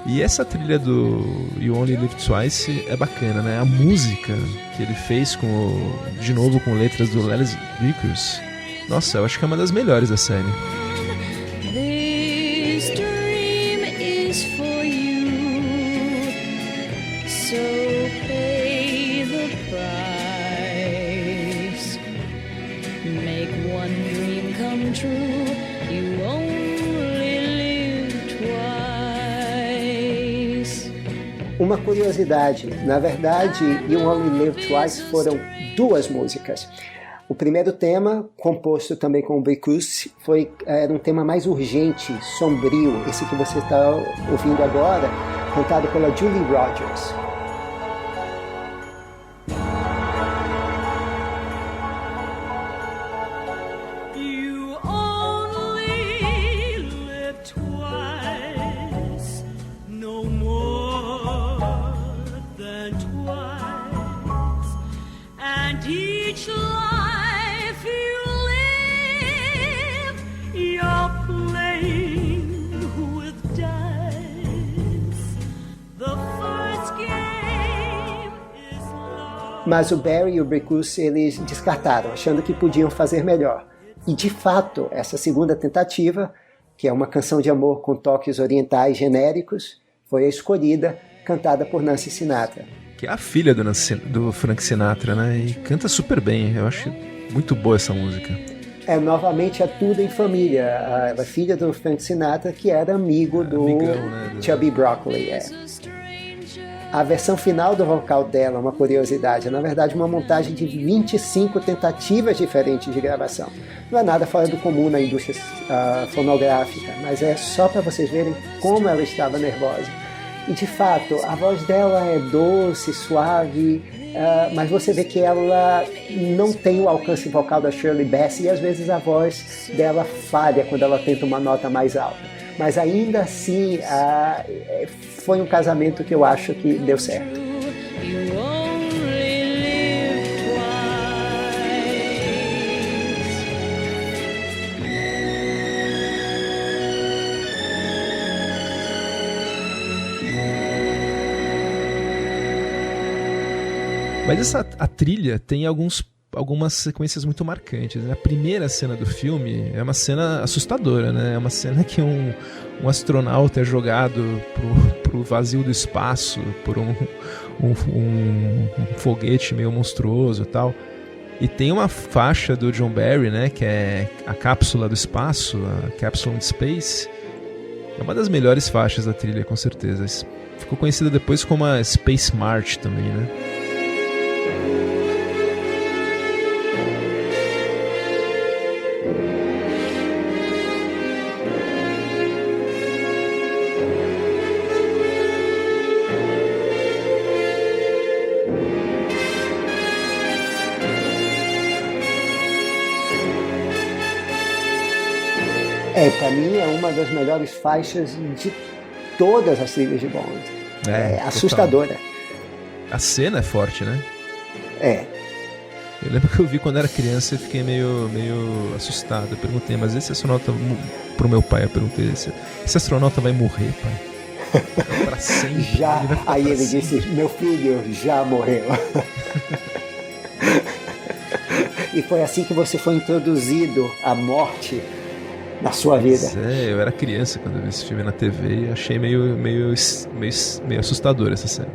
E essa trilha do You Only Live Twice é bacana, né? A música que ele fez de novo com letras do Leslie Vickers, nossa, eu acho que é uma das melhores da série. This dream is for you, so pay the price, make one dream come true, you only live twice. Uma curiosidade, na verdade, You Only Live Twice foram 2 músicas. O primeiro tema, composto também com o Bricusse, era um tema mais urgente, sombrio, esse que você está ouvindo agora, cantado pela Julie Rogers. You only live twice, no more than twice, and each life you live, you're playing with dice. The first game is lost. Mas o Barry e o Bricusse, eles descartaram, achando que podiam fazer melhor. E de fato, essa segunda tentativa, que é uma canção de amor com toques orientais genéricos, foi a escolhida, cantada por Nancy Sinatra. Que é a filha do Frank Sinatra, né? E canta super bem, eu acho muito boa essa música. Novamente é tudo em família. Ela é filha do Frank Sinatra, que era amigo do amigão, né, Chubby Broccoli. A versão final do vocal dela, uma curiosidade, é na verdade uma montagem de 25 tentativas diferentes de gravação. Não é nada fora do comum na indústria fonográfica, mas é só para vocês verem como ela estava nervosa. E de fato, a voz dela é doce, suave, mas você vê que ela não tem o alcance vocal da Shirley Bassey e às vezes a voz dela falha quando ela tenta uma nota mais alta. Mas ainda assim, foi um casamento que eu acho que deu certo. You only live twice. Mas a trilha tem algumas sequências muito marcantes, né? A primeira cena do filme é uma cena assustadora, né? É uma cena que um astronauta é jogado pro vazio do espaço por um foguete meio monstruoso e tal. E tem uma faixa do John Barry, né? Que é a cápsula do espaço, a Capsule in Space. É uma das melhores faixas da trilha, com certeza. Ficou conhecida depois como a Space March também, né? Pra mim é uma das melhores faixas de todas as trilhas de Bond. É assustadora. Total. A cena é forte, né? Eu lembro que eu vi quando era criança e fiquei meio assustado. Eu perguntei, mas esse astronauta... Pro meu pai eu perguntei, esse astronauta vai morrer, pai? Pra sempre? Já. Aí ele disse, meu filho já morreu. E foi assim que você foi introduzido à morte na sua vida. Eu era criança quando eu vi esse filme na TV e achei meio assustador essa cena.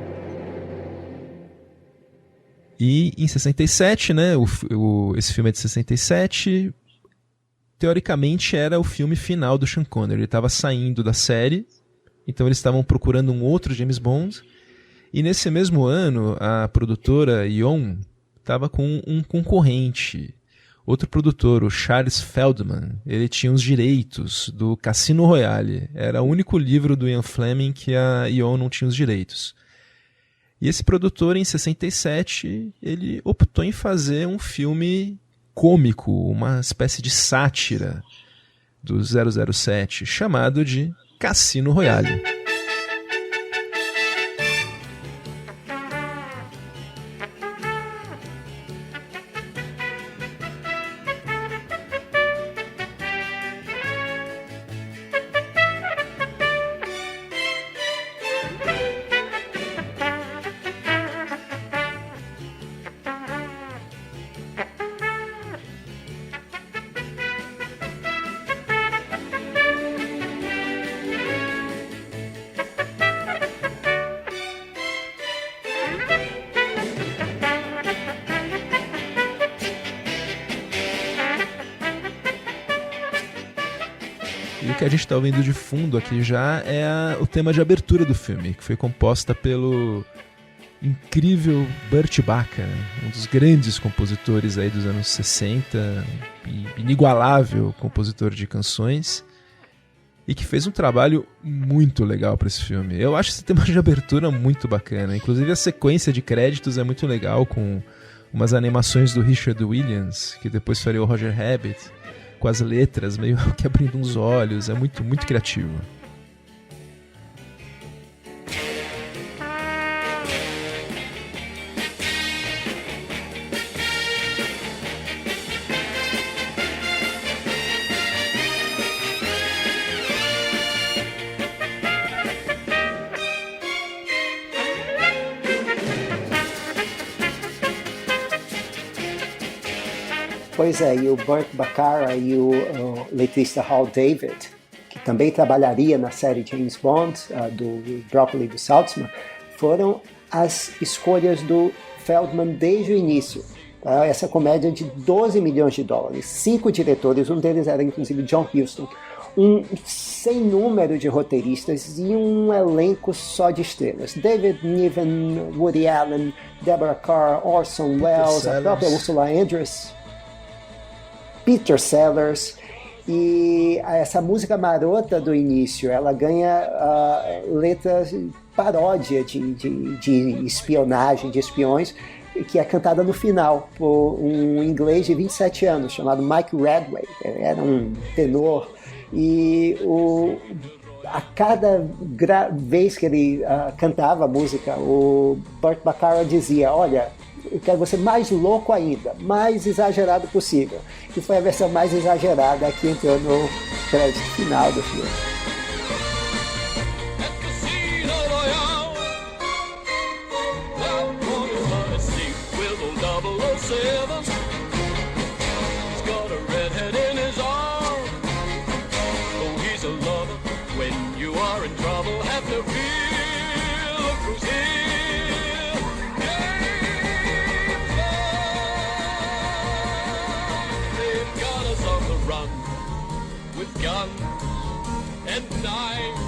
E em 67, né, esse filme é de 67, teoricamente era o filme final do Sean Connery. Ele estava saindo da série, então eles estavam procurando um outro James Bond, e nesse mesmo ano a produtora Eon estava com um concorrente. Outro produtor, o Charles Feldman, ele tinha os direitos do Cassino Royale. Era o único livro do Ian Fleming que a Eon não tinha os direitos. E esse produtor, em 67, ele optou em fazer um filme cômico, uma espécie de sátira do 007, chamado de Cassino Royale. E o que a gente está ouvindo de fundo aqui já é o tema de abertura do filme, que foi composta pelo incrível Burt Bacharach, um dos grandes compositores aí dos anos 60, inigualável compositor de canções, e que fez um trabalho muito legal para esse filme. Eu acho esse tema de abertura muito bacana, inclusive a sequência de créditos é muito legal, com umas animações do Richard Williams, que depois faria o Roger Rabbit, com as letras meio que abrindo uns olhos, é muito, muito criativo. Pois é, e o Burt Bacharach e o letrista Hal David, que também trabalharia na série James Bond, do Broccoli e do Saltzman, foram as escolhas do Feldman desde o início. Tá? Essa comédia de 12 milhões de dólares, 5 diretores, um deles era inclusive John Huston, um sem número de roteiristas e um elenco só de estrelas. David Niven, Woody Allen, Deborah Kerr, Orson Welles, a própria Ursula Andress, Peter Sellers, e essa música marota do início, ela ganha letras paródia de espionagem, de espiões, que é cantada no final por um inglês de 27 anos chamado Mike Radway. Era um tenor, e a cada vez que ele cantava a música, o Burt Bacharach dizia: olha, eu quero você mais louco ainda, mais exagerado possível. E foi a versão mais exagerada que entrou no crédito final do filme. 7. He's got a redhead in his arm. Oh, he's a lover when you are in trouble. Have no fear, look who's here. James Bond. They've got us on the run with guns and knives.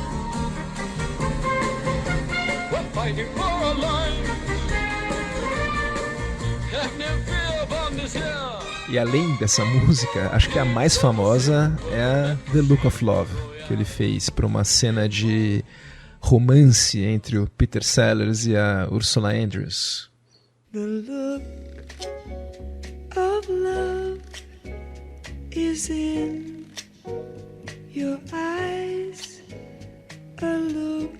We're fighting for our lives. Have no fear, Bond is here. E além dessa música, acho que a mais famosa é a The Look of Love, que ele fez para uma cena de romance entre o Peter Sellers e a Ursula Andrews. The look of love is in your eyes, a look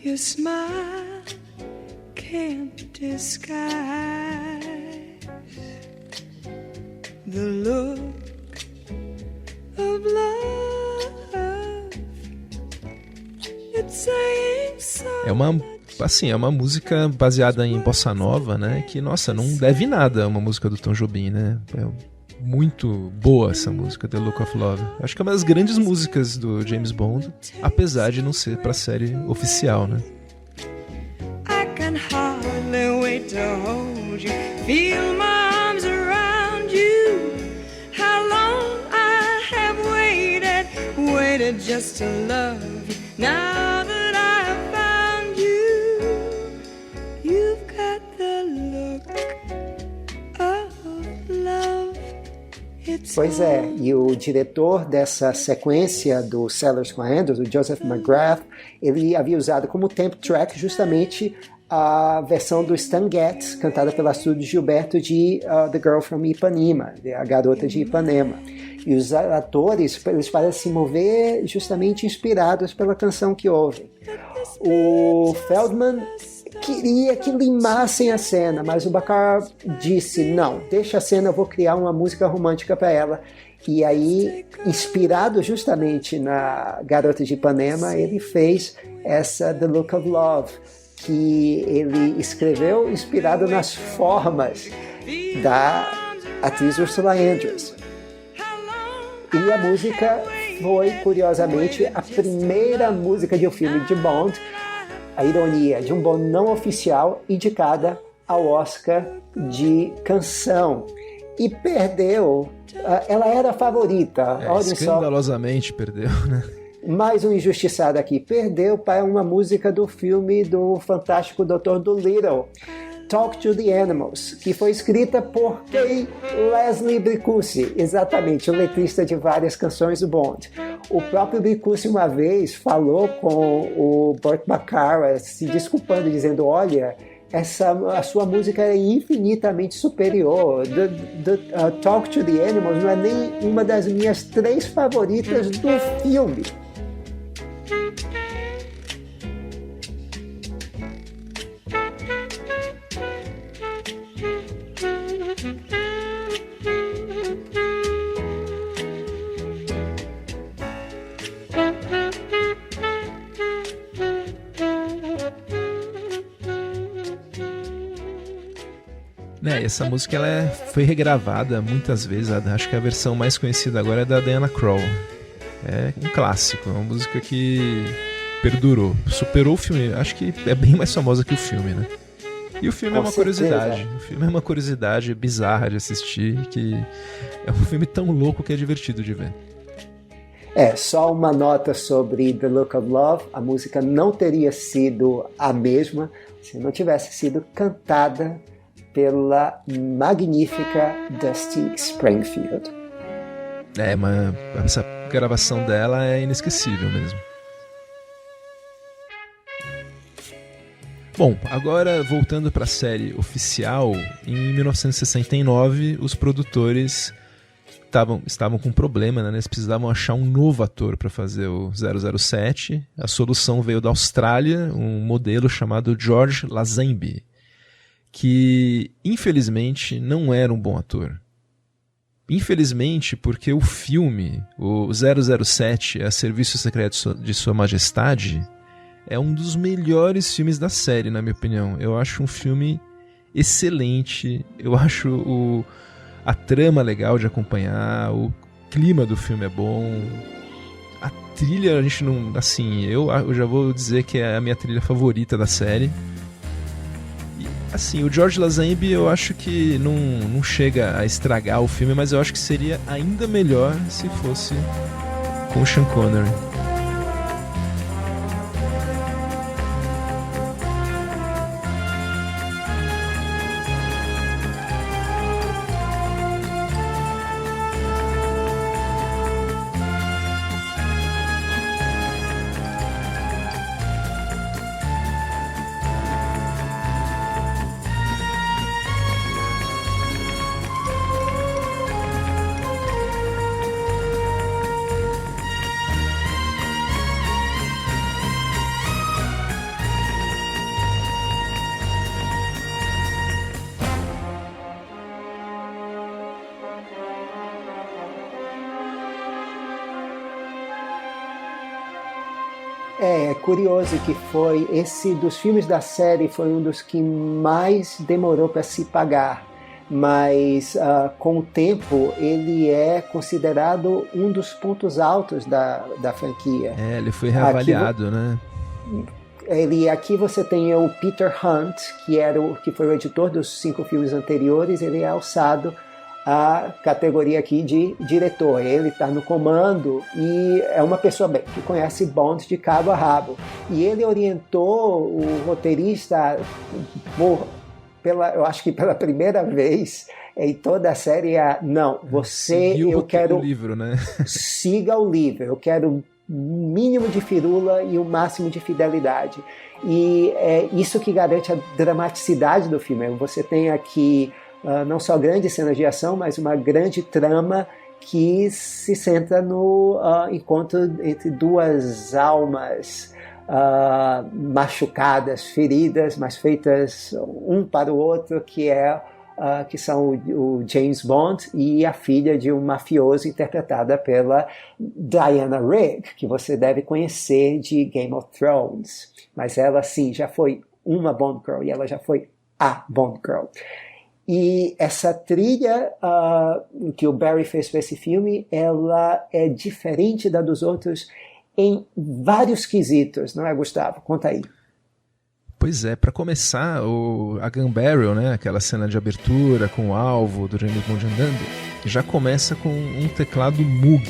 your smile can't disguise. The look of love, it's saying so. É uma música baseada em bossa nova, né? Que, nossa, não deve nada a uma música do Tom Jobim, né? É muito boa essa música, The Look of Love. Acho que é uma das grandes músicas do James Bond, apesar de não ser pra série oficial, né? I can hardly wait to hold you, feel my arms around you. How long I have waited just to love you. Now that I've found you, you've got the look of love. Pois é, e o diretor dessa sequência do Sellers com a Andrews, o Joseph McGrath, ele havia usado como temp track justamente a versão do Stan Getz, cantada pela Astrid Gilberto de The Girl from Ipanema, a Garota de Ipanema. E os atores, eles parecem se mover justamente inspirados pela canção que ouvem. O Feldman queria que limassem a cena, mas o Baccar disse, não, deixa a cena, eu vou criar uma música romântica para ela. E aí, inspirado justamente na Garota de Ipanema, ele fez essa The Look of Love, que ele escreveu inspirado nas formas da atriz Ursula Andrews. E a música foi, curiosamente, a primeira música de um filme de Bond, a ironia, de um Bond não oficial, indicada ao Oscar de canção. E perdeu, ela era a favorita. Escandalosamente perdeu, né? Mais um injustiçado aqui, perdeu para uma música do filme do fantástico Dr. Dolittle, Talk to the Animals, que foi escrita por Kay Leslie Bricusse, exatamente, o letrista de várias canções do Bond. O próprio Bricusse uma vez falou com o Burt Bacharach, se desculpando, dizendo, olha, a sua música é infinitamente superior. Talk to the Animals não é nem uma das minhas 3 favoritas do filme. Essa música ela foi regravada muitas vezes, acho que a versão mais conhecida agora é da Diana Krall. É um clássico, é uma música que perdurou, superou o filme, acho que é bem mais famosa que o filme, né? E o filme é uma curiosidade, o filme é uma curiosidade bizarra de assistir, que é um filme tão louco que é divertido de ver. Só uma nota sobre The Look of Love, a música não teria sido a mesma se não tivesse sido cantada pela magnífica Dusty Springfield. Essa gravação dela é inesquecível mesmo. Bom, agora voltando para a série oficial, em 1969 os produtores estavam com um problema, né? Eles precisavam achar um novo ator para fazer o 007. A solução veio da Austrália, um modelo chamado George Lazenby, que infelizmente não era um bom ator. Infelizmente, porque o filme, o 007, a Serviço Secreto de Sua Majestade, é um dos melhores filmes da série, na minha opinião. Eu acho um filme excelente. Eu acho a trama legal de acompanhar, o clima do filme é bom. A trilha, a gente não... Assim, eu já vou dizer que é a minha trilha favorita da série. E, assim, o George Lazenby eu acho que não chega a estragar o filme, mas eu acho que seria ainda melhor se fosse com o Sean Connery. É curioso que foi esse dos filmes da série foi um dos que mais demorou para se pagar, mas com o tempo ele é considerado um dos pontos altos da franquia. Ele foi reavaliado, né? Aqui você tem o Peter Hunt, que foi o editor dos 5 filmes anteriores. Ele é alçado a categoria aqui de diretor. Ele está no comando e é uma pessoa que conhece Bond de cabo a rabo. E ele orientou o roteirista, eu acho que pela primeira vez em toda a série, eu quero o livro, né? Siga o livro, eu quero o mínimo de firula e o máximo de fidelidade. E é isso que garante a dramaticidade do filme. Você tem aqui não só grandes cenas de ação, mas uma grande trama que se centra no encontro entre duas almas machucadas, feridas, mas feitas um para o outro, que são o James Bond e a filha de um mafioso interpretada pela Diana Rigg, que você deve conhecer de Game of Thrones. Mas ela, sim, já foi uma Bond Girl e ela já foi a Bond Girl. E essa trilha que o Barry fez para esse filme, ela é diferente da dos outros em vários quesitos, não é, Gustavo? Conta aí. Pois é, para começar, a Gun Barrel, né, aquela cena de abertura com o alvo do James Bond andando, já começa com um teclado Moog.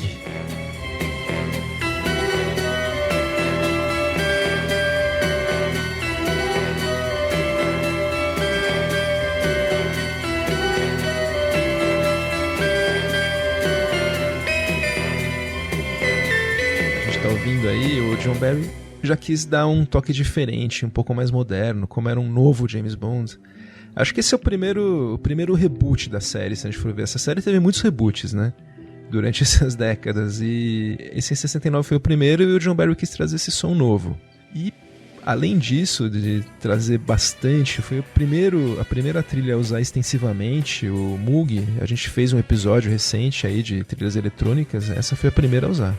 Ouvindo aí, o John Barry já quis dar um toque diferente, um pouco mais moderno, como era um novo James Bond. Acho que esse é o primeiro reboot da série, se a gente for ver. Essa série teve muitos reboots, né? Durante essas décadas. E esse em 69 foi o primeiro e o John Barry quis trazer esse som novo. E, além disso, de trazer bastante, foi a primeira trilha a usar extensivamente o Moog. A gente fez um episódio recente aí de trilhas eletrônicas, essa foi a primeira a usar.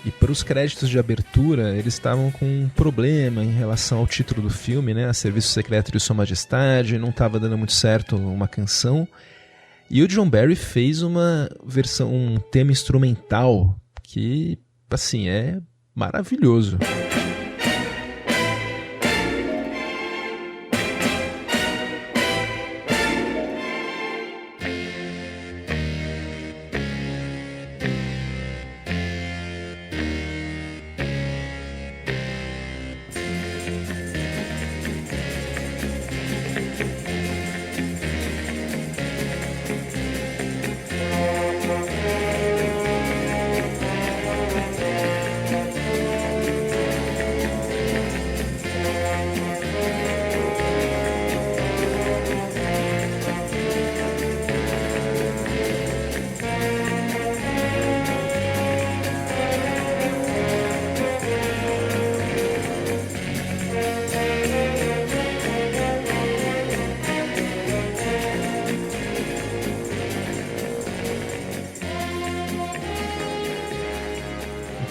E para os créditos de abertura, eles estavam com um problema em relação ao título do filme, né? A Serviço Secreto de Sua Majestade, não estava dando muito certo uma canção. E o John Barry fez uma versão, um tema instrumental que, assim, é maravilhoso.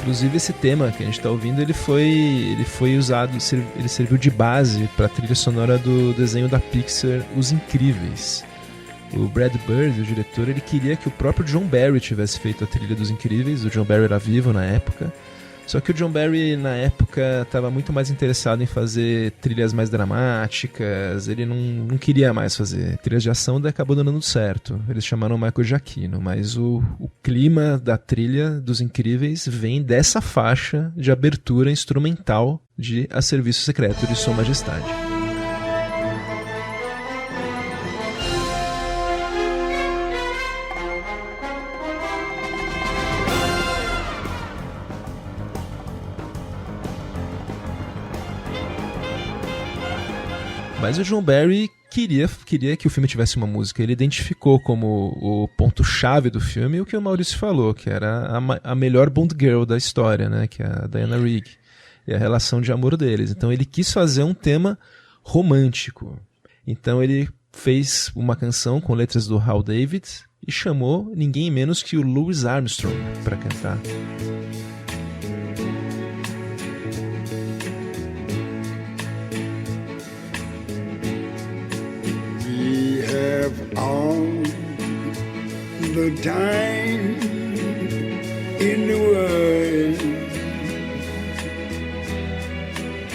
Inclusive esse tema que a gente está ouvindo, ele foi usado, ele serviu de base para a trilha sonora do desenho da Pixar Os Incríveis. O Brad Bird, o diretor, ele queria que o próprio John Barry tivesse feito a trilha dos Incríveis. O John Barry era vivo na época. Só que o John Barry, na época, estava muito mais interessado em fazer trilhas mais dramáticas. Ele não queria mais fazer trilhas de ação, daí acabou dando certo. Eles chamaram o Michael Giacchino, mas o clima da trilha dos Incríveis vem dessa faixa de abertura instrumental de A Serviço Secreto de Sua Majestade. Mas o John Barry queria que o filme tivesse uma música. Ele identificou como o ponto-chave do filme o que o Maurício falou, que era a melhor Bond Girl da história, né? Que é a Diana Rigg. E a relação de amor deles. Então ele quis fazer um tema romântico. Então ele fez uma canção com letras do Hal David e chamou ninguém menos que o Louis Armstrong para cantar. All the time in the world,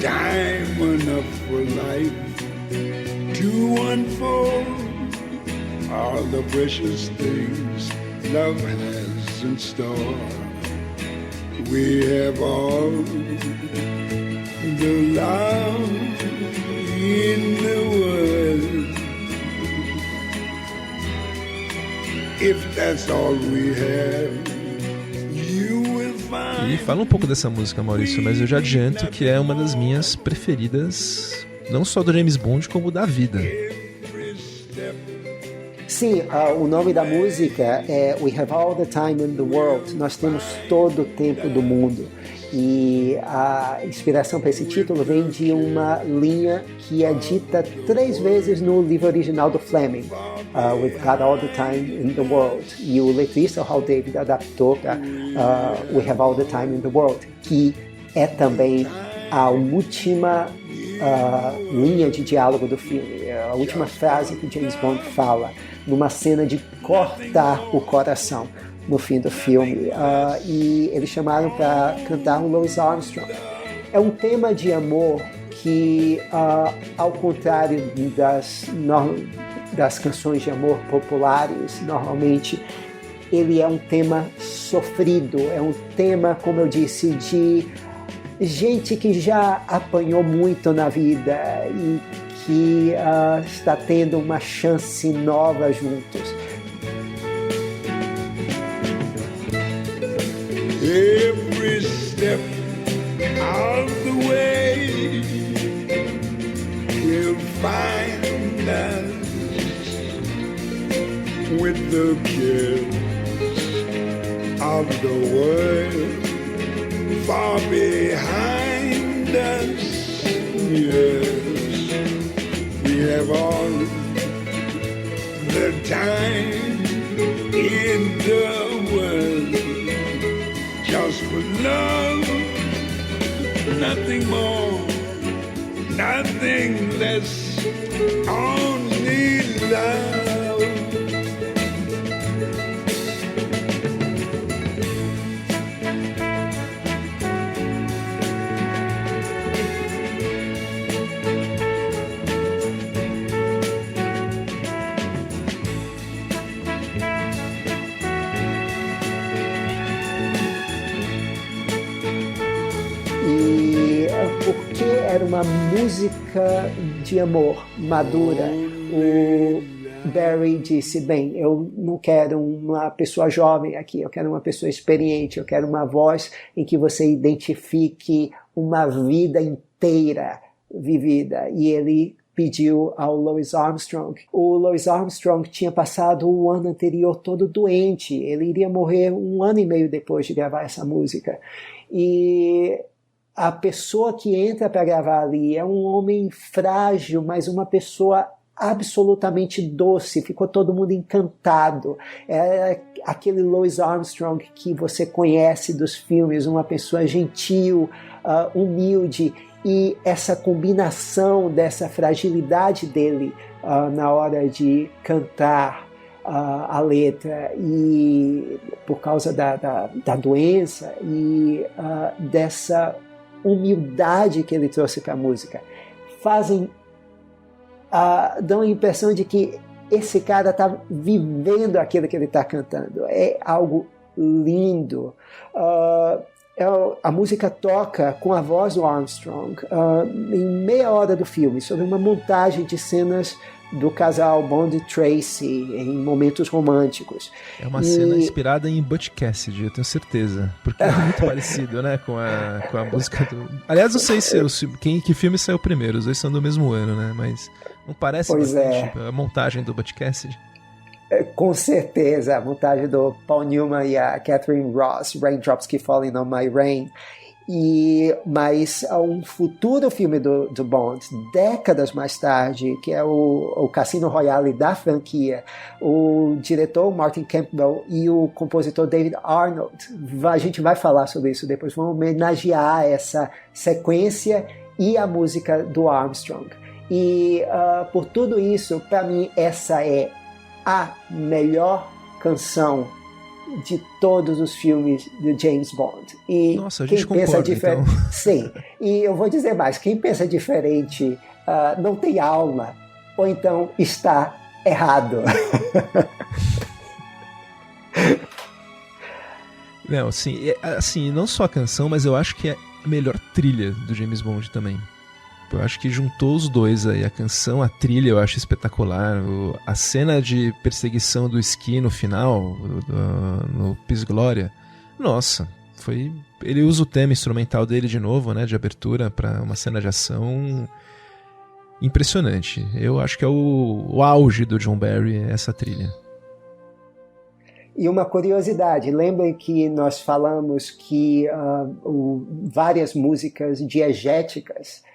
time enough for life to unfold all the precious things love has in store. We have all the love in the world. If that's all we have, you will find. E fala um pouco dessa música, Maurício, mas eu já adianto que é uma das minhas preferidas, não só do James Bond, como da vida. Sim, o nome da música é We Have All the Time in the World. Nós temos todo o tempo do mundo. E a inspiração para esse título vem de uma linha que é dita 3 vezes no livro original do Fleming, We've Got All the Time in the World. E o letrista, o Hal David, adaptou para We Have All the Time in the World, que é também a última linha de diálogo do filme, a última frase que James Bond fala numa cena de cortar o coração no fim do filme, e eles chamaram para cantar o Louis Armstrong. É um tema de amor que, ao contrário das canções de amor populares, normalmente ele é um tema sofrido, é um tema, como eu disse, de gente que já apanhou muito na vida e que está tendo uma chance nova juntos. Every step of the way will find us with the kiss of the world far behind us. Yes, we have all the time in the world. Just for love, nothing more, nothing less, only love. Porque era uma música de amor madura, o Barry disse, bem, eu não quero uma pessoa jovem aqui, eu quero uma pessoa experiente, eu quero uma voz em que você identifique uma vida inteira vivida. E ele pediu ao Louis Armstrong. O Louis Armstrong tinha passado o ano anterior todo doente, ele iria morrer 1 ano e meio depois de gravar essa música. E a pessoa que entra para gravar ali é um homem frágil, mas uma pessoa absolutamente doce, ficou todo mundo encantado. É aquele Louis Armstrong que você conhece dos filmes, uma pessoa gentil, humilde, e essa combinação dessa fragilidade dele na hora de cantar a letra, e por causa da doença, e dessa humildade que ele trouxe para a música, dão a impressão de que esse cara está vivendo aquilo que ele está cantando. É algo lindo. A música toca com a voz do Armstrong em meia hora do filme, sobre uma montagem de cenas do casal Bond e Tracy em momentos românticos. É uma cena inspirada em Butch Cassidy, eu tenho certeza, porque é muito parecido, né, com a música do... Aliás, não sei que filme saiu primeiro, os dois são do mesmo ano, né, mas não parece bastante a montagem do Butch Cassidy? Com certeza, a montagem do Paul Newman e a Catherine Ross, Raindrops Keep Falling on My Rain. Mas um futuro filme do Bond, décadas mais tarde, que é o Cassino Royale da franquia, o diretor Martin Campbell e o compositor David Arnold, a gente vai falar sobre isso depois, vão homenagear essa sequência e a música do Armstrong. E por tudo isso, para mim, essa é a melhor canção de todos os filmes de James Bond. E nossa, a gente concorda, então. Sim, e eu vou dizer mais, quem pensa diferente não tem alma, ou então está errado. Não, assim, não só a canção, mas eu acho que é a melhor trilha do James Bond também. Eu acho que juntou os dois aí, a canção, a trilha eu acho espetacular, a cena de perseguição do esqui no final, no Piz Gloria, nossa, ele usa o tema instrumental dele de novo, né, de abertura para uma cena de ação impressionante. Eu acho que é o auge do John Barry, essa trilha. E uma curiosidade, lembrem que nós falamos que várias músicas diegéticas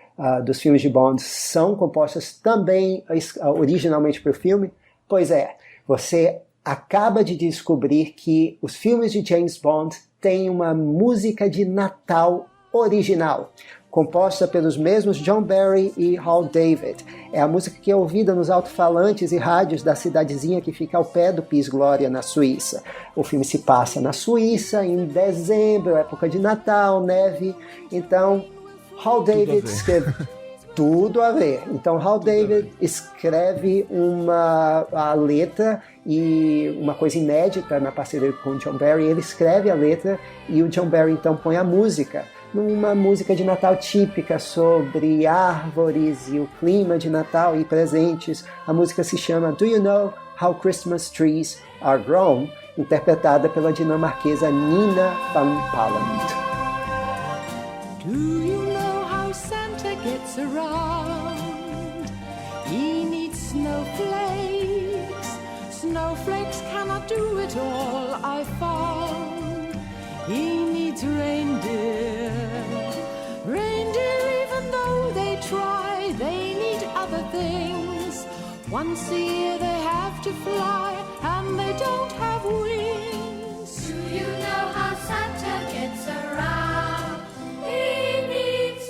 dos filmes de Bond são compostas também originalmente para o filme? Pois é, você acaba de descobrir que os filmes de James Bond têm uma música de Natal original, composta pelos mesmos John Barry e Hal David. É a música que é ouvida nos alto-falantes e rádios da cidadezinha que fica ao pé do Piz Gloria, na Suíça. O filme se passa na Suíça em dezembro, época de Natal, neve, então Hal David escreve tudo a ver. Então Hal David escreve a letra, e uma coisa inédita na parceria com o John Barry, ele escreve a letra e o John Barry então põe a música, numa música de Natal típica sobre árvores e o clima de Natal e presentes. A música se chama Do You Know How Christmas Trees Are Grown, interpretada pela dinamarquesa Nina van Pallandt. Gets around. He needs snowflakes. Snowflakes cannot do it all, I found. He needs reindeer. Reindeer, even though they try, they need other things. Once a year they have to fly, and they don't have wings. Do you know how Santa gets around? He needs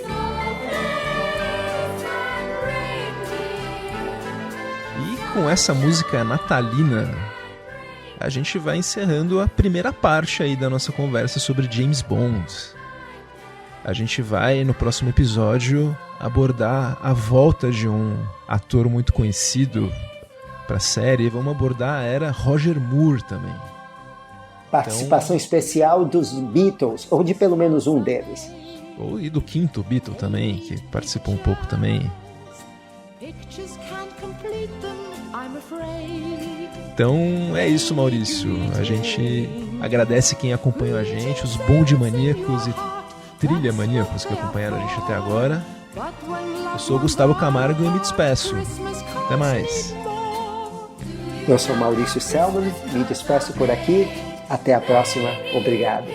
com essa música natalina, a gente vai encerrando a primeira parte aí da nossa conversa sobre James Bond. A gente vai, no próximo episódio, abordar a volta de um ator muito conhecido para a série. Vamos abordar a era Roger Moore também. Participação especial dos Beatles, ou de pelo menos um deles. E do quinto Beatle também, que participou um pouco também. Então é isso, Maurício. A gente agradece quem acompanhou a gente, os Bond maníacos e trilha maníacos que acompanharam a gente até agora. Eu sou o Gustavo Camargo e me despeço. Até mais. Eu sou Maurício Selman, me despeço por aqui. Até a próxima. Obrigado.